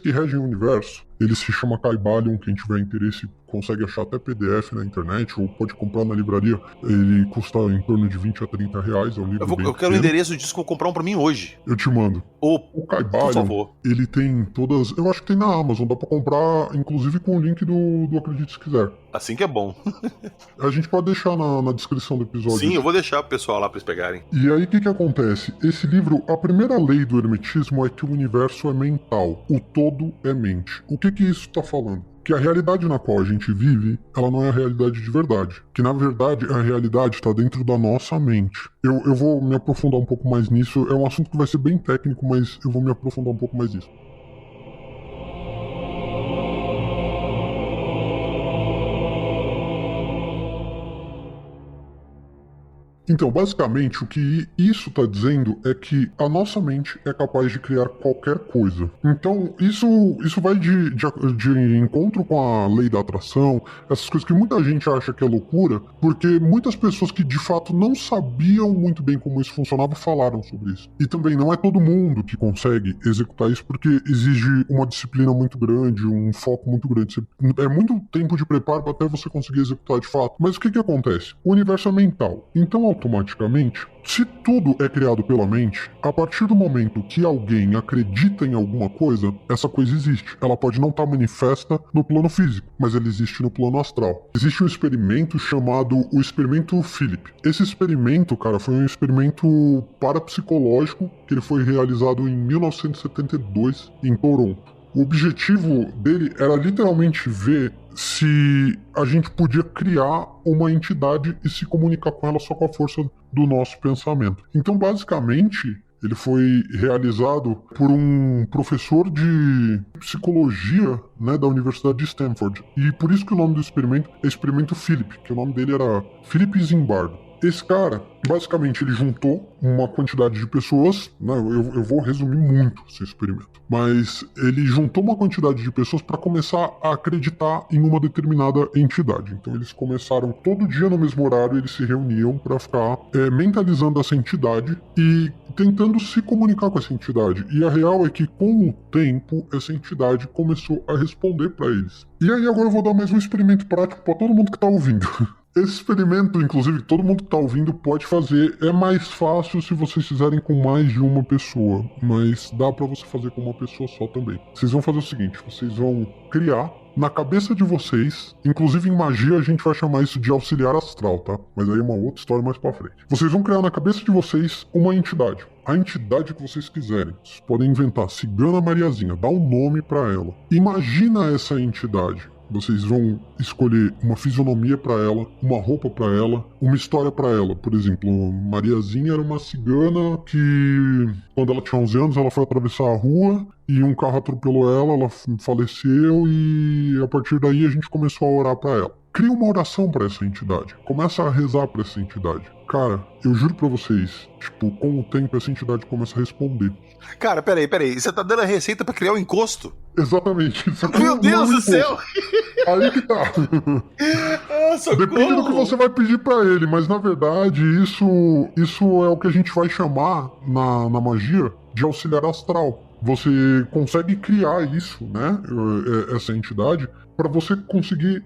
que regem o universo. Ele se chama Kybalion, quem tiver interesse consegue achar até PDF na internet ou pode comprar na livraria. Ele custa em torno de 20 a 30 reais, é um livro bem Eu quero o endereço disso que eu vou comprar um pra mim hoje. Eu te mando. O Kybalion, por favor. Ele tem todas... Eu acho que tem na Amazon, dá pra comprar inclusive com o link do Acredite Se Quiser. Assim que é bom. A gente pode deixar na descrição do episódio. Sim, eu vou deixar pro pessoal lá pra eles pegarem. E aí o que acontece? Esse livro, a primeira lei do hermetismo é que o universo é mental. O todo é mente. O que isso tá falando? Que a realidade na qual a gente vive, ela não é a realidade de verdade. Que, na verdade, a realidade está dentro da nossa mente. Eu vou me aprofundar um pouco mais nisso. É um assunto que vai ser bem técnico, mas eu vou me aprofundar um pouco mais nisso. Então, basicamente, o que isso está dizendo é que a nossa mente é capaz de criar qualquer coisa. Então, isso vai de encontro com a lei da atração, essas coisas que muita gente acha que é loucura, porque muitas pessoas que de fato não sabiam muito bem como isso funcionava falaram sobre isso. E também não é todo mundo que consegue executar isso, porque exige uma disciplina muito grande, um foco muito grande. É muito tempo de preparo até você conseguir executar de fato. Mas o que acontece? O universo é mental. Então, automaticamente, se tudo é criado pela mente, a partir do momento que alguém acredita em alguma coisa, essa coisa existe. Ela pode não estar manifesta no plano físico, mas ela existe no plano astral. Existe um experimento chamado o experimento Philip. Esse experimento, cara, foi um experimento parapsicológico que ele foi realizado em 1972 em Toronto. O objetivo dele era literalmente ver se a gente podia criar uma entidade e se comunicar com ela só com a força do nosso pensamento. Então, basicamente, ele foi realizado por um professor de psicologia, né, da Universidade de Stanford. E por isso que o nome do experimento é Experimento Philip, que o nome dele era Philip Zimbardo. Esse cara, basicamente, ele juntou uma quantidade de pessoas, né, eu vou resumir muito esse experimento, mas ele juntou uma quantidade de pessoas para começar a acreditar em uma determinada entidade. Então eles começaram todo dia no mesmo horário, eles se reuniam para ficar mentalizando essa entidade e tentando se comunicar com essa entidade. E a real é que, com o tempo, essa entidade começou a responder para eles. E aí agora eu vou dar mais um experimento prático para todo mundo que tá ouvindo. Esse experimento, inclusive, todo mundo que tá ouvindo pode fazer. É mais fácil se vocês fizerem com mais de uma pessoa, mas dá pra você fazer com uma pessoa só também. Vocês vão fazer o seguinte, vocês vão criar na cabeça de vocês, inclusive em magia a gente vai chamar isso de auxiliar astral, tá? Mas aí é uma outra história mais pra frente. Vocês vão criar na cabeça de vocês uma entidade. A entidade que vocês quiserem. Vocês podem inventar Cigana Mariazinha, dá um nome pra ela. Imagina essa entidade. Vocês vão escolher uma fisionomia para ela, uma roupa para ela, uma história para ela. Por exemplo, Mariazinha era uma cigana que, quando ela tinha 11 anos, ela foi atravessar a rua e um carro atropelou ela faleceu e a partir daí a gente começou a orar para ela. Cria uma oração para essa entidade. Começa a rezar para essa entidade. Cara, eu juro pra vocês, com o tempo essa entidade começa a responder. Cara, peraí, você tá dando a receita pra criar um encosto? Exatamente. Meu Deus do céu! Aí que tá. Depende do que você vai pedir pra ele, mas na verdade isso é o que a gente vai chamar na magia de auxiliar astral. Você consegue criar isso, né, essa entidade, para você conseguir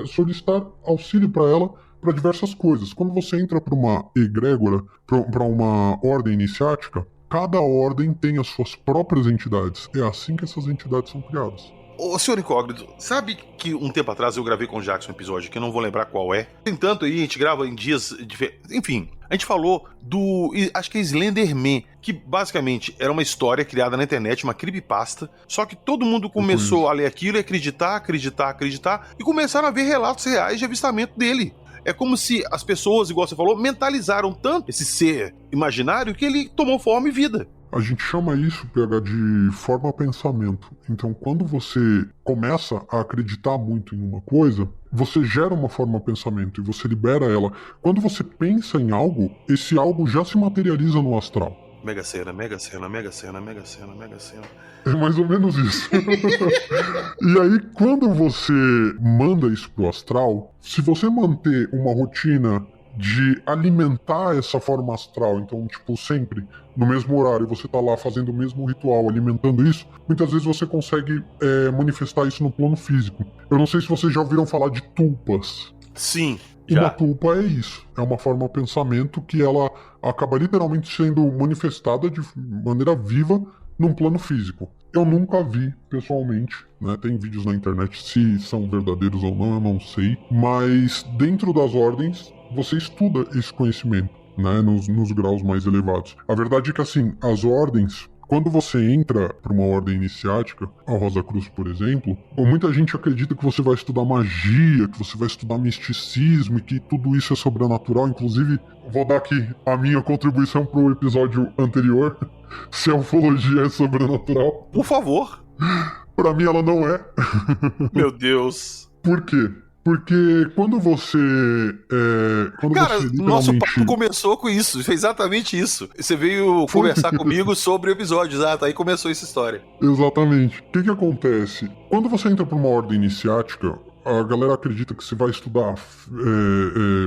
solicitar auxílio para ela para diversas coisas. Quando você entra para uma egrégora, para uma ordem iniciática, cada ordem tem as suas próprias entidades. É assim que essas entidades são criadas. Ô, senhor Incógnito, sabe que um tempo atrás eu gravei com o Jackson um episódio que eu não vou lembrar qual é? Tem tanto aí, a gente grava em dias diferentes. Enfim, a gente falou do, acho que é Slenderman, que basicamente era uma história criada na internet, uma creepypasta, só que todo mundo começou a ler aquilo e acreditar, e começaram a ver relatos reais de avistamento dele. É como se as pessoas, igual você falou, mentalizaram tanto esse ser imaginário que ele tomou forma e vida. A gente chama isso, PH, de forma-pensamento. Então, quando você começa a acreditar muito em uma coisa, você gera uma forma-pensamento e você libera ela. Quando você pensa em algo, esse algo já se materializa no astral. Mega Sena, Mega Sena, Mega Sena, Mega Sena, Mega Sena. É mais ou menos isso. E aí, quando você manda isso pro astral, se você manter uma rotina de alimentar essa forma astral, então, tipo, sempre no mesmo horário, você tá lá fazendo o mesmo ritual, alimentando isso, muitas vezes você consegue manifestar isso no plano físico. Eu não sei se vocês já ouviram falar de tulpas. Sim, Uma já. tulpa é isso, é uma forma de pensamento que ela acaba literalmente sendo manifestada de maneira viva num plano físico. Eu nunca vi pessoalmente, né? Tem vídeos na internet, se são verdadeiros ou não, eu não sei. Mas dentro das ordens, você estuda esse conhecimento, né? Nos graus mais elevados. A verdade é que, assim, as ordens, quando você entra para uma ordem iniciática, a Rosa Cruz, por exemplo, muita gente acredita que você vai estudar magia, que você vai estudar misticismo e que tudo isso é sobrenatural. Inclusive, vou dar aqui a minha contribuição para o episódio anterior, se a ufologia é sobrenatural. Por favor. Pra mim ela não é. Meu Deus. Por quê? Porque quando você... Cara, você nosso papo começou com isso, foi exatamente isso. Você veio conversar comigo sobre o episódio, exato, aí começou essa história. Exatamente. O que acontece? Quando você entra pra uma ordem iniciática, a galera acredita que você vai estudar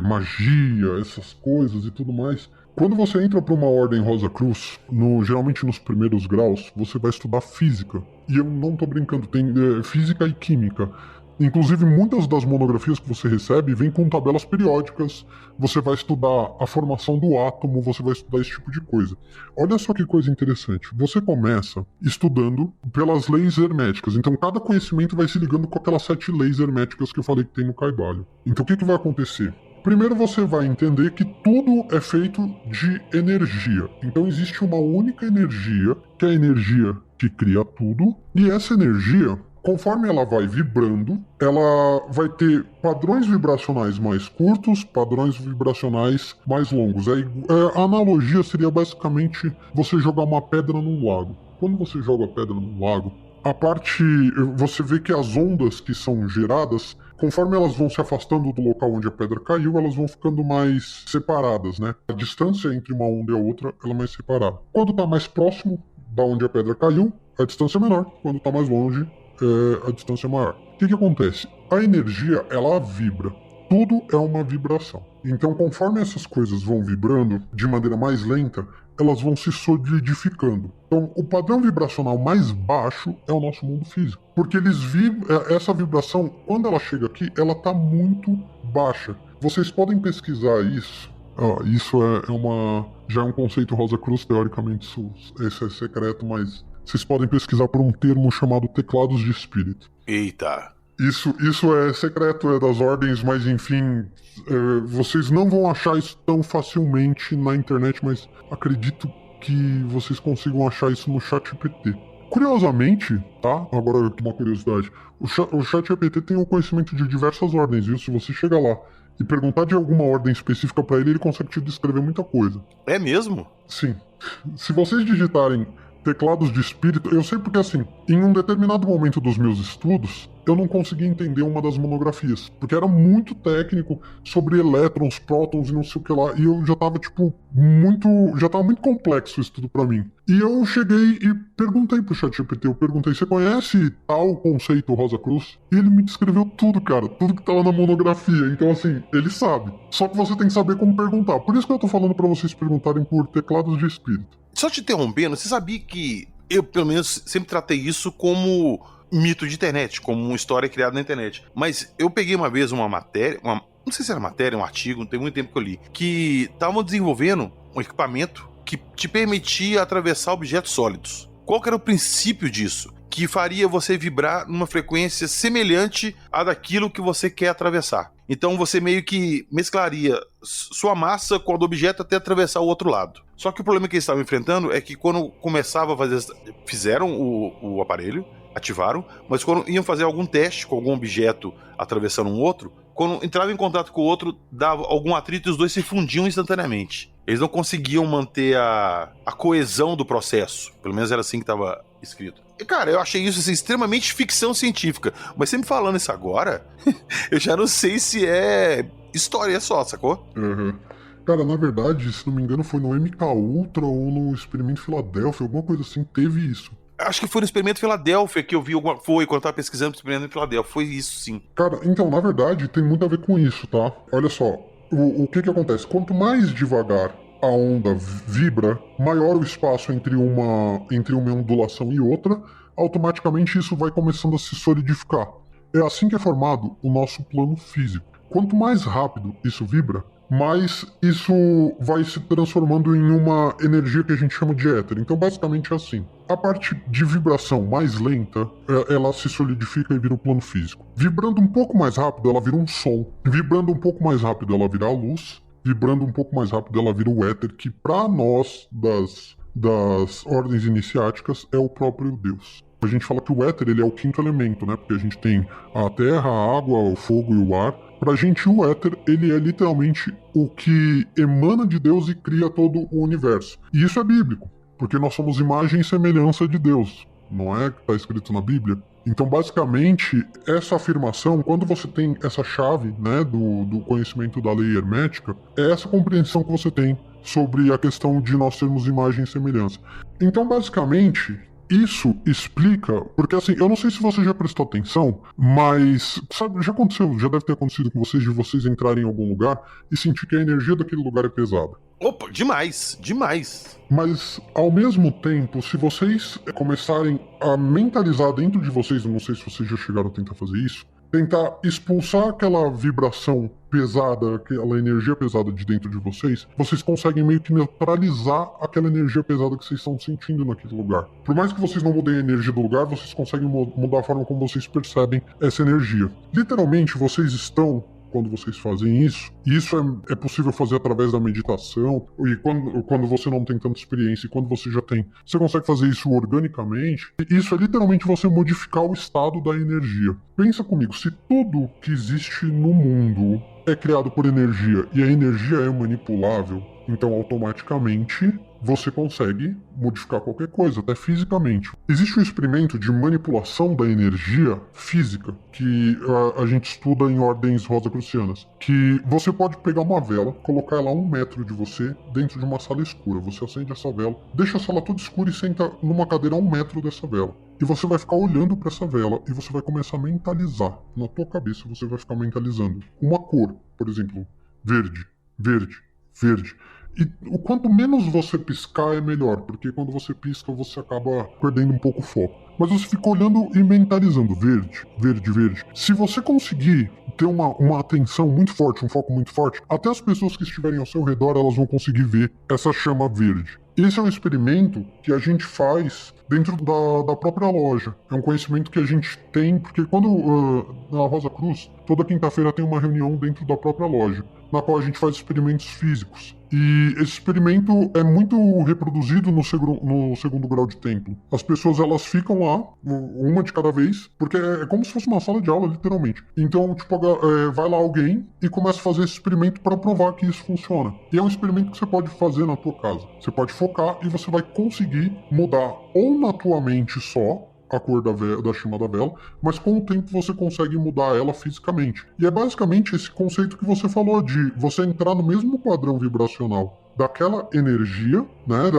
magia, essas coisas e tudo mais. Quando você entra para uma ordem Rosa Cruz, geralmente nos primeiros graus, você vai estudar física. E eu não tô brincando, tem física e química. Inclusive, muitas das monografias que você recebe vêm com tabelas periódicas, você vai estudar a formação do átomo, você vai estudar esse tipo de coisa. Olha só que coisa interessante. Você começa estudando pelas leis herméticas. Então, cada conhecimento vai se ligando com aquelas 7 leis herméticas que eu falei que tem no Caibalho. Então, o que vai acontecer? Primeiro você vai entender que tudo é feito de energia. Então existe uma única energia, que é a energia que cria tudo, e essa energia, conforme ela vai vibrando, ela vai ter padrões vibracionais mais curtos, padrões vibracionais mais longos. A analogia seria basicamente você jogar uma pedra num lago. Quando você joga a pedra num lago, você vê que as ondas que são geradas, conforme elas vão se afastando do local onde a pedra caiu, elas vão ficando mais separadas, né? A distância entre uma onda e a outra, ela é mais separada. Quando está mais próximo da onde a pedra caiu, a distância é menor. Quando está mais longe, a distância é maior. O que acontece? A energia, ela vibra. Tudo é uma vibração. Então, conforme essas coisas vão vibrando de maneira mais lenta, elas vão se solidificando. Então, o padrão vibracional mais baixo é o nosso mundo físico. Porque essa vibração, quando ela chega aqui, ela está muito baixa. Vocês podem pesquisar isso. Isso já é um conceito Rosa Cruz, teoricamente esse é secreto, mas vocês podem pesquisar por um termo chamado teclados de espírito. Eita. Isso é secreto, é das ordens, mas enfim, vocês não vão achar isso tão facilmente na internet, mas acredito que vocês consigam achar isso no ChatGPT. Curiosamente, tá? Agora uma curiosidade, o ChatGPT tem o conhecimento de diversas ordens, viu? Se você chegar lá e perguntar de alguma ordem específica pra ele consegue te descrever muita coisa. É mesmo? Sim. Se vocês digitarem teclados de espírito, eu sei porque assim, em um determinado momento dos meus estudos, eu não conseguia entender uma das monografias, porque era muito técnico sobre elétrons, prótons e não sei o que lá, e eu já tava já tava muito complexo isso tudo pra mim. E eu cheguei e perguntei pro ChatGPT, você conhece tal conceito Rosa Cruz? E ele me descreveu tudo, cara, tudo que tava na monografia, então assim, ele sabe. Só que você tem que saber como perguntar, por isso que eu tô falando pra vocês perguntarem por teclados de espírito. Só te interrompendo, você sabia que eu, pelo menos, sempre tratei isso como mito de internet, como uma história criada na internet. Mas eu peguei uma vez uma matéria, não sei se era matéria, um artigo, não tem muito tempo que eu li, que estavam desenvolvendo um equipamento que te permitia atravessar objetos sólidos. Qual que era o princípio disso? que faria você vibrar numa frequência semelhante à daquilo que você quer atravessar. Então você meio que mesclaria sua massa com a do objeto até atravessar o outro lado. Só que o problema que eles estavam enfrentando é que quando começava a fazer... Fizeram o aparelho, ativaram, mas quando iam fazer algum teste com algum objeto atravessando um outro, quando entrava em contato com o outro, dava algum atrito e os dois se fundiam instantaneamente. Eles não conseguiam manter a coesão do processo. Pelo menos era assim que estava escrito. E, cara, eu achei isso assim, extremamente ficção científica. Mas você me falando isso agora, eu já não sei se é história só, sacou? Uhum. Cara, na verdade, se não me engano, foi no MK Ultra ou no Experimento Filadélfia, alguma coisa assim, teve isso. Acho que foi no Experimento Filadélfia que eu vi alguma... Foi, quando eu tava pesquisando o Experimento Filadélfia. Foi isso, sim. Cara, então, na verdade, tem muito a ver com isso, tá? Olha só, o que acontece? Quanto mais devagar a onda vibra, maior o espaço entre uma ondulação e outra, automaticamente isso vai começando a se solidificar. É assim que é formado o nosso plano físico. Quanto mais rápido isso vibra, mais isso vai se transformando em uma energia que a gente chama de éter. Então, basicamente é assim. A parte de vibração mais lenta, ela se solidifica e vira o plano físico. Vibrando um pouco mais rápido, ela vira um som. Vibrando um pouco mais rápido, ela vira a luz. Vibrando um pouco mais rápido, ela vira o éter, que para nós, das ordens iniciáticas, é o próprio Deus. A gente fala que o éter ele é o quinto elemento, né? Porque a gente tem a terra, a água, o fogo e o ar. Pra gente, o éter, ele é literalmente o que emana de Deus e cria todo o universo. E isso é bíblico, porque nós somos imagem e semelhança de Deus. Não é que está escrito na Bíblia? Então, basicamente, essa afirmação, quando você tem essa chave, né, do conhecimento da lei hermética, é essa compreensão que você tem sobre a questão de nós termos imagem e semelhança. Então, basicamente, isso explica, porque assim, eu não sei se você já prestou atenção, mas, sabe, já aconteceu, já deve ter acontecido com vocês, de vocês entrarem em algum lugar e sentir que a energia daquele lugar é pesada. Opa, demais, demais. Mas, ao mesmo tempo, se vocês começarem a mentalizar dentro de vocês, eu não sei se vocês já chegaram a tentar fazer isso, tentar expulsar aquela vibração pesada, aquela energia pesada de dentro de vocês, vocês conseguem meio que neutralizar aquela energia pesada que vocês estão sentindo naquele lugar. Por mais que vocês não mudem a energia do lugar, vocês conseguem mudar a forma como vocês percebem essa energia. Literalmente, vocês estão... Quando vocês fazem isso, e isso é possível fazer através da meditação, e quando você não tem tanta experiência, e quando você já tem, você consegue fazer isso organicamente. Isso é literalmente você modificar o estado da energia. Pensa comigo, se tudo que existe no mundo é criado por energia, e a energia é manipulável, então automaticamente você consegue modificar qualquer coisa, até fisicamente. Existe um experimento de manipulação da energia física que a gente estuda em ordens rosacrucianas, que você pode pegar uma vela, colocar ela a 1 metro de você dentro de uma sala escura. Você acende essa vela, deixa a sala toda escura e senta numa cadeira a 1 metro dessa vela. E você vai ficar olhando para essa vela e você vai começar a mentalizar. Na tua cabeça você vai ficar mentalizando uma cor, por exemplo, verde, verde, verde. E o quanto menos você piscar é melhor, porque quando você pisca você acaba perdendo um pouco o foco. Mas você fica olhando e mentalizando, verde, verde, verde. Se você conseguir ter uma atenção muito forte, um foco muito forte, até as pessoas que estiverem ao seu redor, elas vão conseguir ver essa chama verde. Esse é um experimento que a gente faz dentro da própria loja. É um conhecimento que a gente tem, porque quando na Rosa Cruz, toda quinta-feira tem uma reunião dentro da própria loja, na qual a gente faz experimentos físicos. E esse experimento é muito reproduzido no segundo grau de templo. As pessoas elas ficam lá, uma de cada vez, porque é como se fosse uma sala de aula, literalmente. Então, tipo, vai lá alguém e começa a fazer esse experimento para provar que isso funciona. E é um experimento que você pode fazer na tua casa. Você pode focar e você vai conseguir mudar ou na tua mente só a cor da chama da vela, mas com o tempo você consegue mudar ela fisicamente. E é basicamente esse conceito que você falou de você entrar no mesmo padrão vibracional daquela energia, né,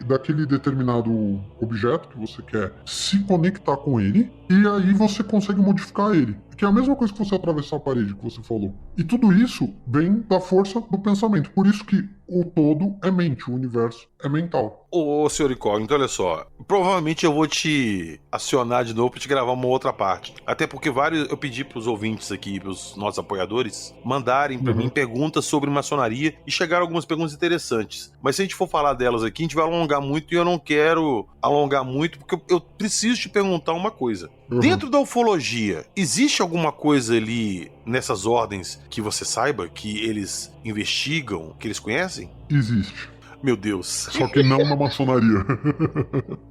daquele determinado objeto que você quer se conectar com ele, e aí você consegue modificar ele. Que é a mesma coisa que você atravessar a parede que você falou. E tudo isso vem da força do pensamento. Por isso que o todo é mente, o universo é mental. Ô, senhor Incógnito, olha só. Provavelmente eu vou te acionar de novo pra te gravar uma outra parte. Até porque eu pedi pros ouvintes aqui, pros nossos apoiadores, mandarem pra mim perguntas sobre maçonaria. E chegaram algumas perguntas algumas interessantes. Mas se a gente for falar delas aqui, a gente vai alongar muito e eu não quero alongar muito, porque eu preciso te perguntar uma coisa. Dentro da ufologia, existe alguma coisa ali nessas ordens que você saiba, que eles investigam, que eles conhecem? Existe. Meu Deus. Só que não na maçonaria.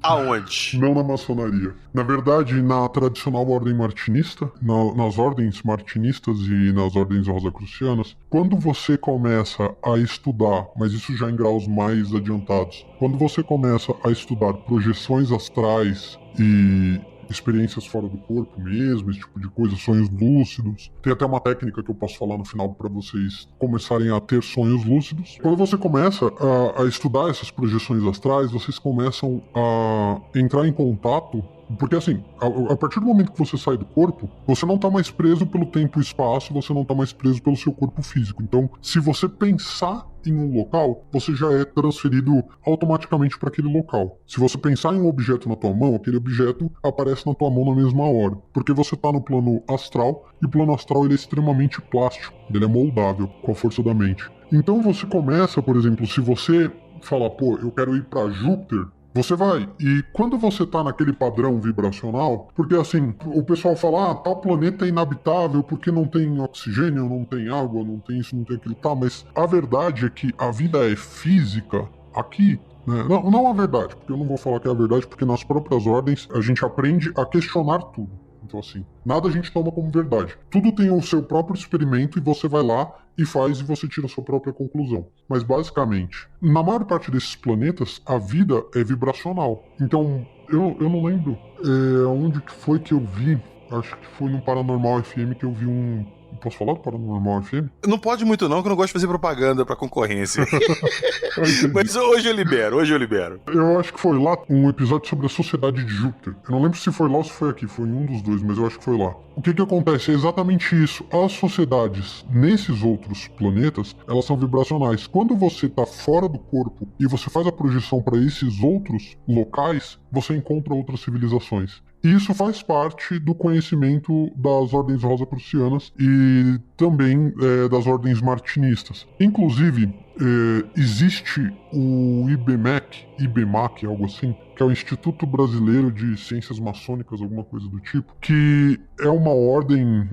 Aonde? Não na maçonaria. Na verdade, na tradicional ordem martinista, nas ordens martinistas e nas ordens rosacrucianas, quando você começa a estudar, mas isso já em graus mais adiantados, quando você começa a estudar projeções astrais e experiências fora do corpo mesmo, esse tipo de coisa, sonhos lúcidos. Tem até uma técnica que eu posso falar no final para vocês começarem a ter sonhos lúcidos. Quando você começa a estudar essas projeções astrais, vocês começam a entrar em contato. Porque assim, a partir do momento que você sai do corpo, você não tá mais preso pelo tempo e espaço, você não tá mais preso pelo seu corpo físico. Então, se você pensar em um local, você já é transferido automaticamente para aquele local. Se você pensar em um objeto na tua mão, aquele objeto aparece na tua mão na mesma hora. Porque você tá no plano astral, e o plano astral ele é extremamente plástico, ele é moldável com a força da mente. Então você começa, por exemplo, se você falar, pô, eu quero ir para Júpiter, você vai, e quando você tá naquele padrão vibracional, porque assim, o pessoal fala, tal planeta é inabitável porque não tem oxigênio, não tem água, não tem isso, não tem aquilo, tá, mas a verdade é que a vida é física aqui, né? Não a verdade, porque eu não vou falar que é a verdade, porque nas próprias ordens a gente aprende a questionar tudo. Então assim, nada a gente toma como verdade. Tudo tem o seu próprio experimento e você vai lá e faz e você tira a sua própria conclusão. Mas basicamente, na maior parte desses planetas, a vida é vibracional. Então, eu não lembro onde que foi que eu vi, acho que foi no Paranormal FM que eu vi um... Posso falar do Paranormal FM? Não pode muito não, que eu não gosto de fazer propaganda pra concorrência. Mas hoje eu libero. Eu acho que foi lá um episódio sobre a Sociedade de Júpiter. Eu não lembro se foi lá ou se foi aqui, foi em um dos dois, mas eu acho que foi lá. O que acontece? É exatamente isso. As sociedades nesses outros planetas, elas são vibracionais. Quando você tá fora do corpo e você faz a projeção para esses outros locais, você encontra outras civilizações. Isso faz parte do conhecimento das ordens rosacrucianas e também das ordens martinistas. Inclusive, existe o IBMAC, algo assim, que é o Instituto Brasileiro de Ciências Maçônicas, alguma coisa do tipo, que é uma ordem,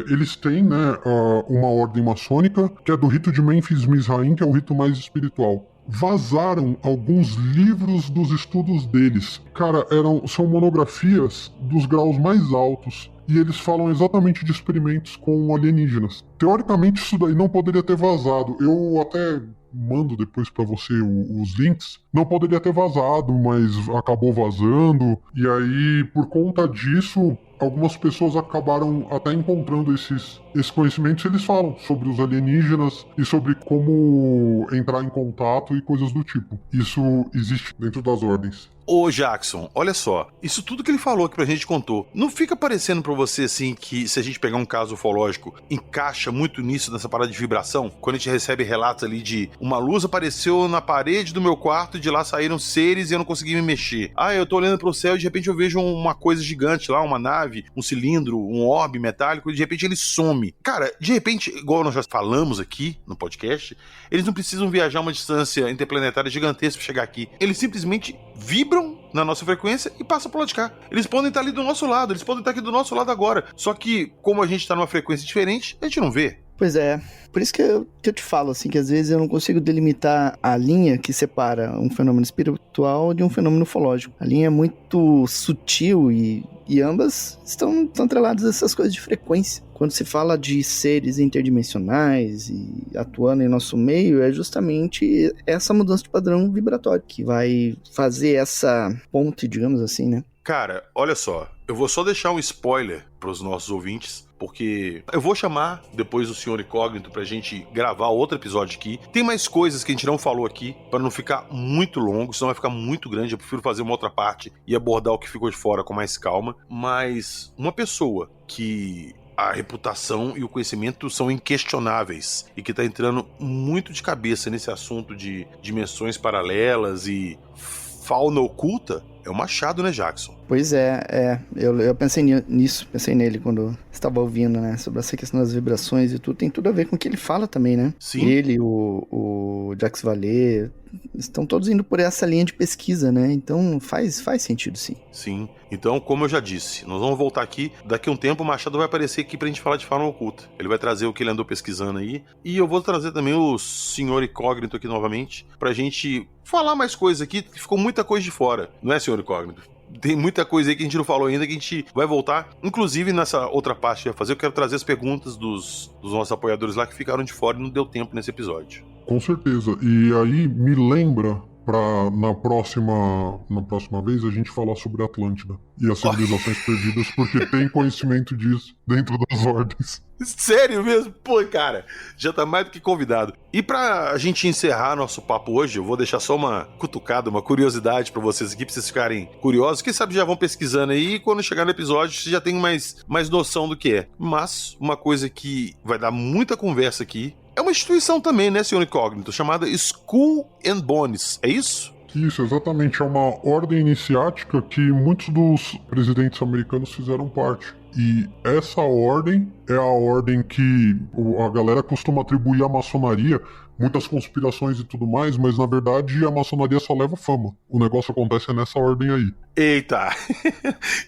eles têm, né, uma ordem maçônica, que é do rito de Memphis-Mizraim, que é o rito mais espiritual. Vazaram alguns livros dos estudos deles. Cara, são monografias dos graus mais altos e eles falam exatamente de experimentos com alienígenas. Teoricamente isso daí não poderia ter vazado. Eu até mando depois pra você os links. Não poderia ter vazado, mas acabou vazando. E aí, por conta disso, algumas pessoas acabaram até encontrando esses conhecimentos. Eles falam sobre os alienígenas e sobre como entrar em contato e coisas do tipo. Isso existe dentro das ordens. Ô Jackson, olha só, isso tudo que ele falou que pra gente contou, não fica parecendo pra você assim que se a gente pegar um caso ufológico, encaixa muito nisso, nessa parada de vibração? Quando a gente recebe relatos ali de uma luz apareceu na parede do meu quarto e de lá saíram seres e eu não consegui me mexer. Ah, eu tô olhando pro céu e de repente eu vejo uma coisa gigante lá, uma nave, um cilindro, um orbe metálico e de repente ele some. Cara, de repente, igual nós já falamos aqui no podcast, eles não precisam viajar uma distância interplanetária gigantesca pra chegar aqui. Eles simplesmente vibram na nossa frequência e passam pro lado de cá. Eles podem estar ali do nosso lado, eles podem estar aqui do nosso lado agora. Só que, como a gente tá numa frequência diferente, a gente não vê. Pois é, por isso que eu te falo, assim, que às vezes eu não consigo delimitar a linha que separa um fenômeno espiritual de um fenômeno ufológico. A linha é muito sutil e ambas estão atreladas a essas coisas de frequência. Quando se fala de seres interdimensionais e atuando em nosso meio, é justamente essa mudança de padrão vibratório que vai fazer essa ponte, digamos assim, né? Cara, olha só, eu vou só deixar um spoiler pros nossos ouvintes, porque eu vou chamar depois o Senhor Incógnito pra gente gravar outro episódio aqui. Tem mais coisas que a gente não falou aqui, pra não ficar muito longo, senão vai ficar muito grande. Eu prefiro fazer uma outra parte e abordar o que ficou de fora com mais calma. Mas uma pessoa que a reputação e o conhecimento são inquestionáveis e que tá entrando muito de cabeça nesse assunto de dimensões paralelas e fauna oculta, é o machado, né, Jackson? Pois eu pensei nisso, pensei nele quando estava ouvindo, né, sobre essa questão das vibrações e tudo, tem tudo a ver com o que ele fala também, né? Sim. Ele, o Jacques Vallée, estão todos indo por essa linha de pesquisa, né? Então faz sentido, sim. Sim. Então, como eu já disse, nós vamos voltar aqui. Daqui a um tempo o Machado vai aparecer aqui pra gente falar de forma oculta. Ele vai trazer o que ele andou pesquisando aí. E eu vou trazer também o Senhor Incógnito aqui novamente, pra gente falar mais coisas aqui, que ficou muita coisa de fora. Não é, Senhor Incógnito? Tem muita coisa aí que a gente não falou ainda, que a gente vai voltar. Inclusive, nessa outra parte que eu ia fazer, eu quero trazer as perguntas dos nossos apoiadores lá que ficaram de fora e não deu tempo nesse episódio. Com certeza. E aí me lembra pra na próxima vez a gente falar sobre a Atlântida e as civilizações perdidas, porque tem conhecimento disso dentro das ordens. Sério mesmo? Pô, cara, já tá mais do que convidado. E pra gente encerrar nosso papo hoje, eu vou deixar só uma cutucada, uma curiosidade pra vocês aqui, pra vocês ficarem curiosos. Quem sabe já vão pesquisando aí e quando chegar no episódio vocês já tem mais noção do que é. Mas uma coisa que vai dar muita conversa aqui, é uma instituição também, né, senhor Incógnito, chamada Skull and Bones, é isso? Isso, exatamente. É uma ordem iniciática que muitos dos presidentes americanos fizeram parte. E essa ordem é a ordem que a galera costuma atribuir à maçonaria, muitas conspirações e tudo mais, mas na verdade a maçonaria só leva fama. O negócio acontece nessa ordem aí. Eita!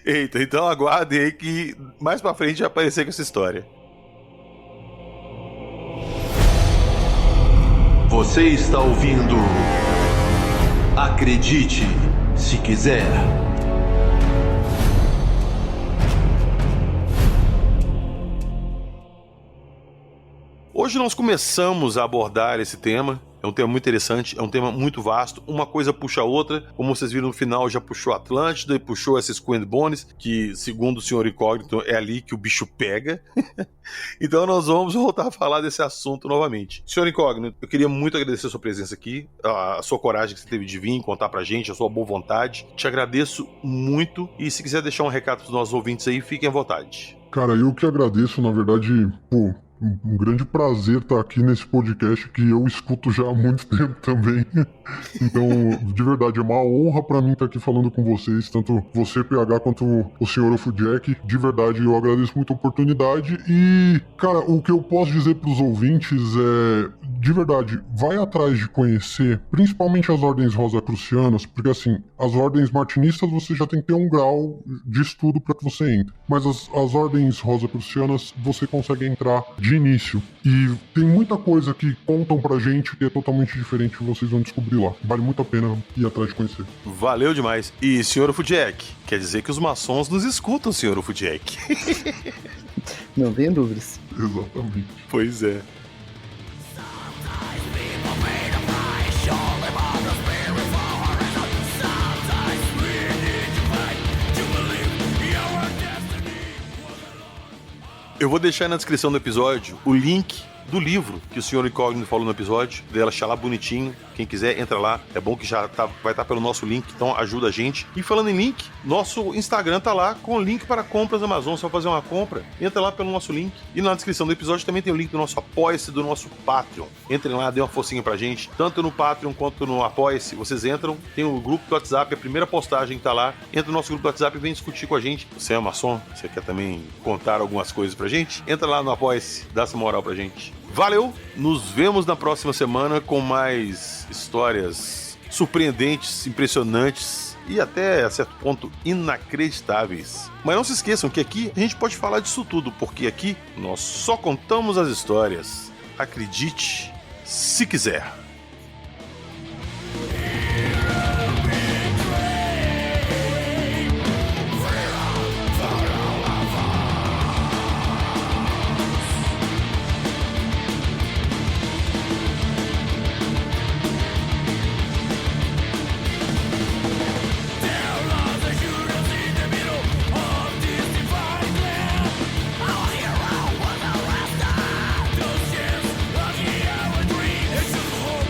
Eita, então aguardem aí que mais pra frente vai aparecer com essa história. Você está ouvindo Acredite Se Quiser. Hoje nós começamos a abordar esse tema. É um tema muito interessante, é um tema muito vasto. Uma coisa puxa a outra. Como vocês viram no final, já puxou Atlântida e puxou essas Skull and Bones, que, segundo o senhor Incógnito, é ali que o bicho pega. Então nós vamos voltar a falar desse assunto novamente. Senhor Incógnito, eu queria muito agradecer a sua presença aqui, a sua coragem que você teve de vir contar pra gente, a sua boa vontade. Te agradeço muito. E se quiser deixar um recado pros nossos ouvintes aí, fiquem à vontade. Cara, eu que agradeço, na verdade, um grande prazer estar aqui nesse podcast que eu escuto já há muito tempo também. Então, de verdade, é uma honra pra mim estar aqui falando com vocês, tanto você, PH, quanto o senhor Jack. De verdade, eu agradeço muito a oportunidade e, cara, o que eu posso dizer pros ouvintes é, de verdade, vai atrás de conhecer, principalmente as ordens rosacrucianas, porque assim, as ordens martinistas você já tem que ter um grau de estudo para que você entre, mas as ordens rosacrucianas você consegue entrar de início. E tem muita coisa que contam pra gente que é totalmente diferente que vocês vão descobrir lá. Vale muito a pena ir atrás de conhecer. Valeu demais. E, senhor Jack, quer dizer que os maçons nos escutam, senhor Jack. Não tem dúvidas. Exatamente. Pois é. Eu vou deixar na descrição do episódio o link do livro que o senhor Incógnito falou no episódio, dela achar lá bonitinho. Quem quiser, entra lá. É bom que já vai estar pelo nosso link, então ajuda a gente. E falando em link, nosso Instagram tá lá com o link para compras Amazon. Se for fazer uma compra, entra lá pelo nosso link. E na descrição do episódio também tem o link do nosso Apoia-se, do nosso Patreon. Entrem lá, dê uma forcinha pra gente, tanto no Patreon quanto no Apoia-se. Vocês entram, tem o grupo do WhatsApp, a primeira postagem que tá lá. Entra no nosso grupo do WhatsApp e vem discutir com a gente. Você é maçom? Você quer também contar algumas coisas pra gente? Entra lá no Apoia-se, dá essa moral pra gente. Valeu! Nos vemos na próxima semana com mais histórias surpreendentes, impressionantes e até, a certo ponto, inacreditáveis. Mas não se esqueçam que aqui a gente pode falar disso tudo, porque aqui nós só contamos as histórias. Acredite se quiser. It's just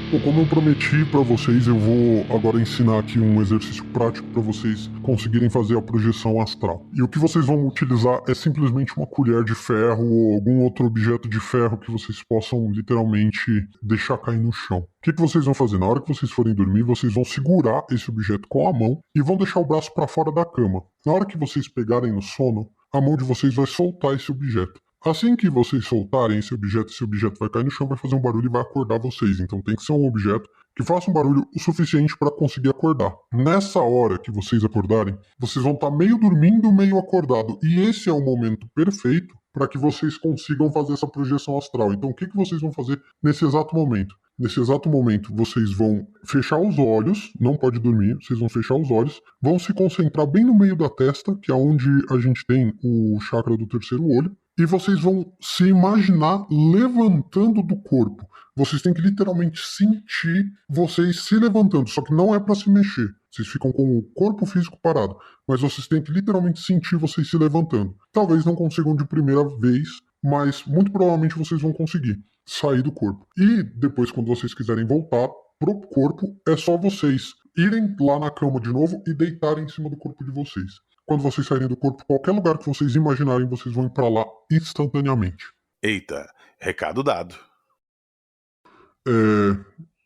Bom, como eu prometi pra vocês, eu vou agora ensinar aqui um exercício prático pra vocês conseguirem fazer a projeção astral. E o que vocês vão utilizar é simplesmente uma colher de ferro ou algum outro objeto de ferro que vocês possam literalmente deixar cair no chão. O que vocês vão fazer? Na hora que vocês forem dormir, vocês vão segurar esse objeto com a mão e vão deixar o braço pra fora da cama. Na hora que vocês pegarem no sono, a mão de vocês vai soltar esse objeto. Assim que vocês soltarem esse objeto vai cair no chão, vai fazer um barulho e vai acordar vocês. Então tem que ser um objeto que faça um barulho o suficiente para conseguir acordar. Nessa hora que vocês acordarem, vocês vão estar meio dormindo, meio acordado. E esse é o momento perfeito para que vocês consigam fazer essa projeção astral. Então o que vocês vão fazer nesse exato momento? Nesse exato momento, vocês vão fechar os olhos, não pode dormir, vocês vão fechar os olhos, vão se concentrar bem no meio da testa, que é onde a gente tem o chakra do terceiro olho, e vocês vão se imaginar levantando do corpo. Vocês têm que literalmente sentir vocês se levantando, só que não é para se mexer. Vocês ficam com o corpo físico parado, mas vocês têm que literalmente sentir vocês se levantando. Talvez não consigam de primeira vez, mas muito provavelmente vocês vão conseguir sair do corpo. E depois, quando vocês quiserem voltar pro corpo, é só vocês irem lá na cama de novo e deitarem em cima do corpo de vocês. Quando vocês saírem do corpo, qualquer lugar que vocês imaginarem, vocês vão ir pra lá instantaneamente. Eita, recado dado.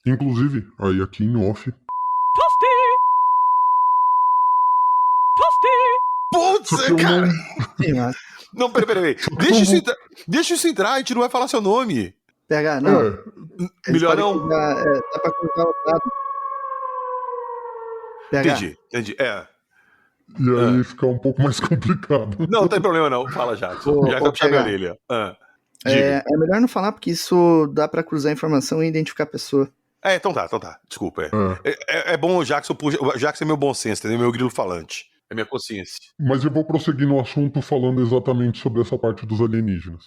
Inclusive, aí aqui em off... Putz, cara! Sim, mas... Não, peraí. Deixa isso entrar, a gente não vai falar seu nome. PH, não. Melhor não. Dá pra cruzar o dado. PH. Entendi. E aí fica um pouco mais complicado. Não tem problema não. Fala, Jackson. Já vai puxar minha orelha. É melhor não falar, porque isso dá pra cruzar informação e identificar a pessoa. Então tá. Desculpa. É bom o Jackson é meu bom senso, entendeu? Meu grilo falante. É minha consciência. Mas eu vou prosseguir no assunto falando exatamente sobre essa parte dos alienígenas.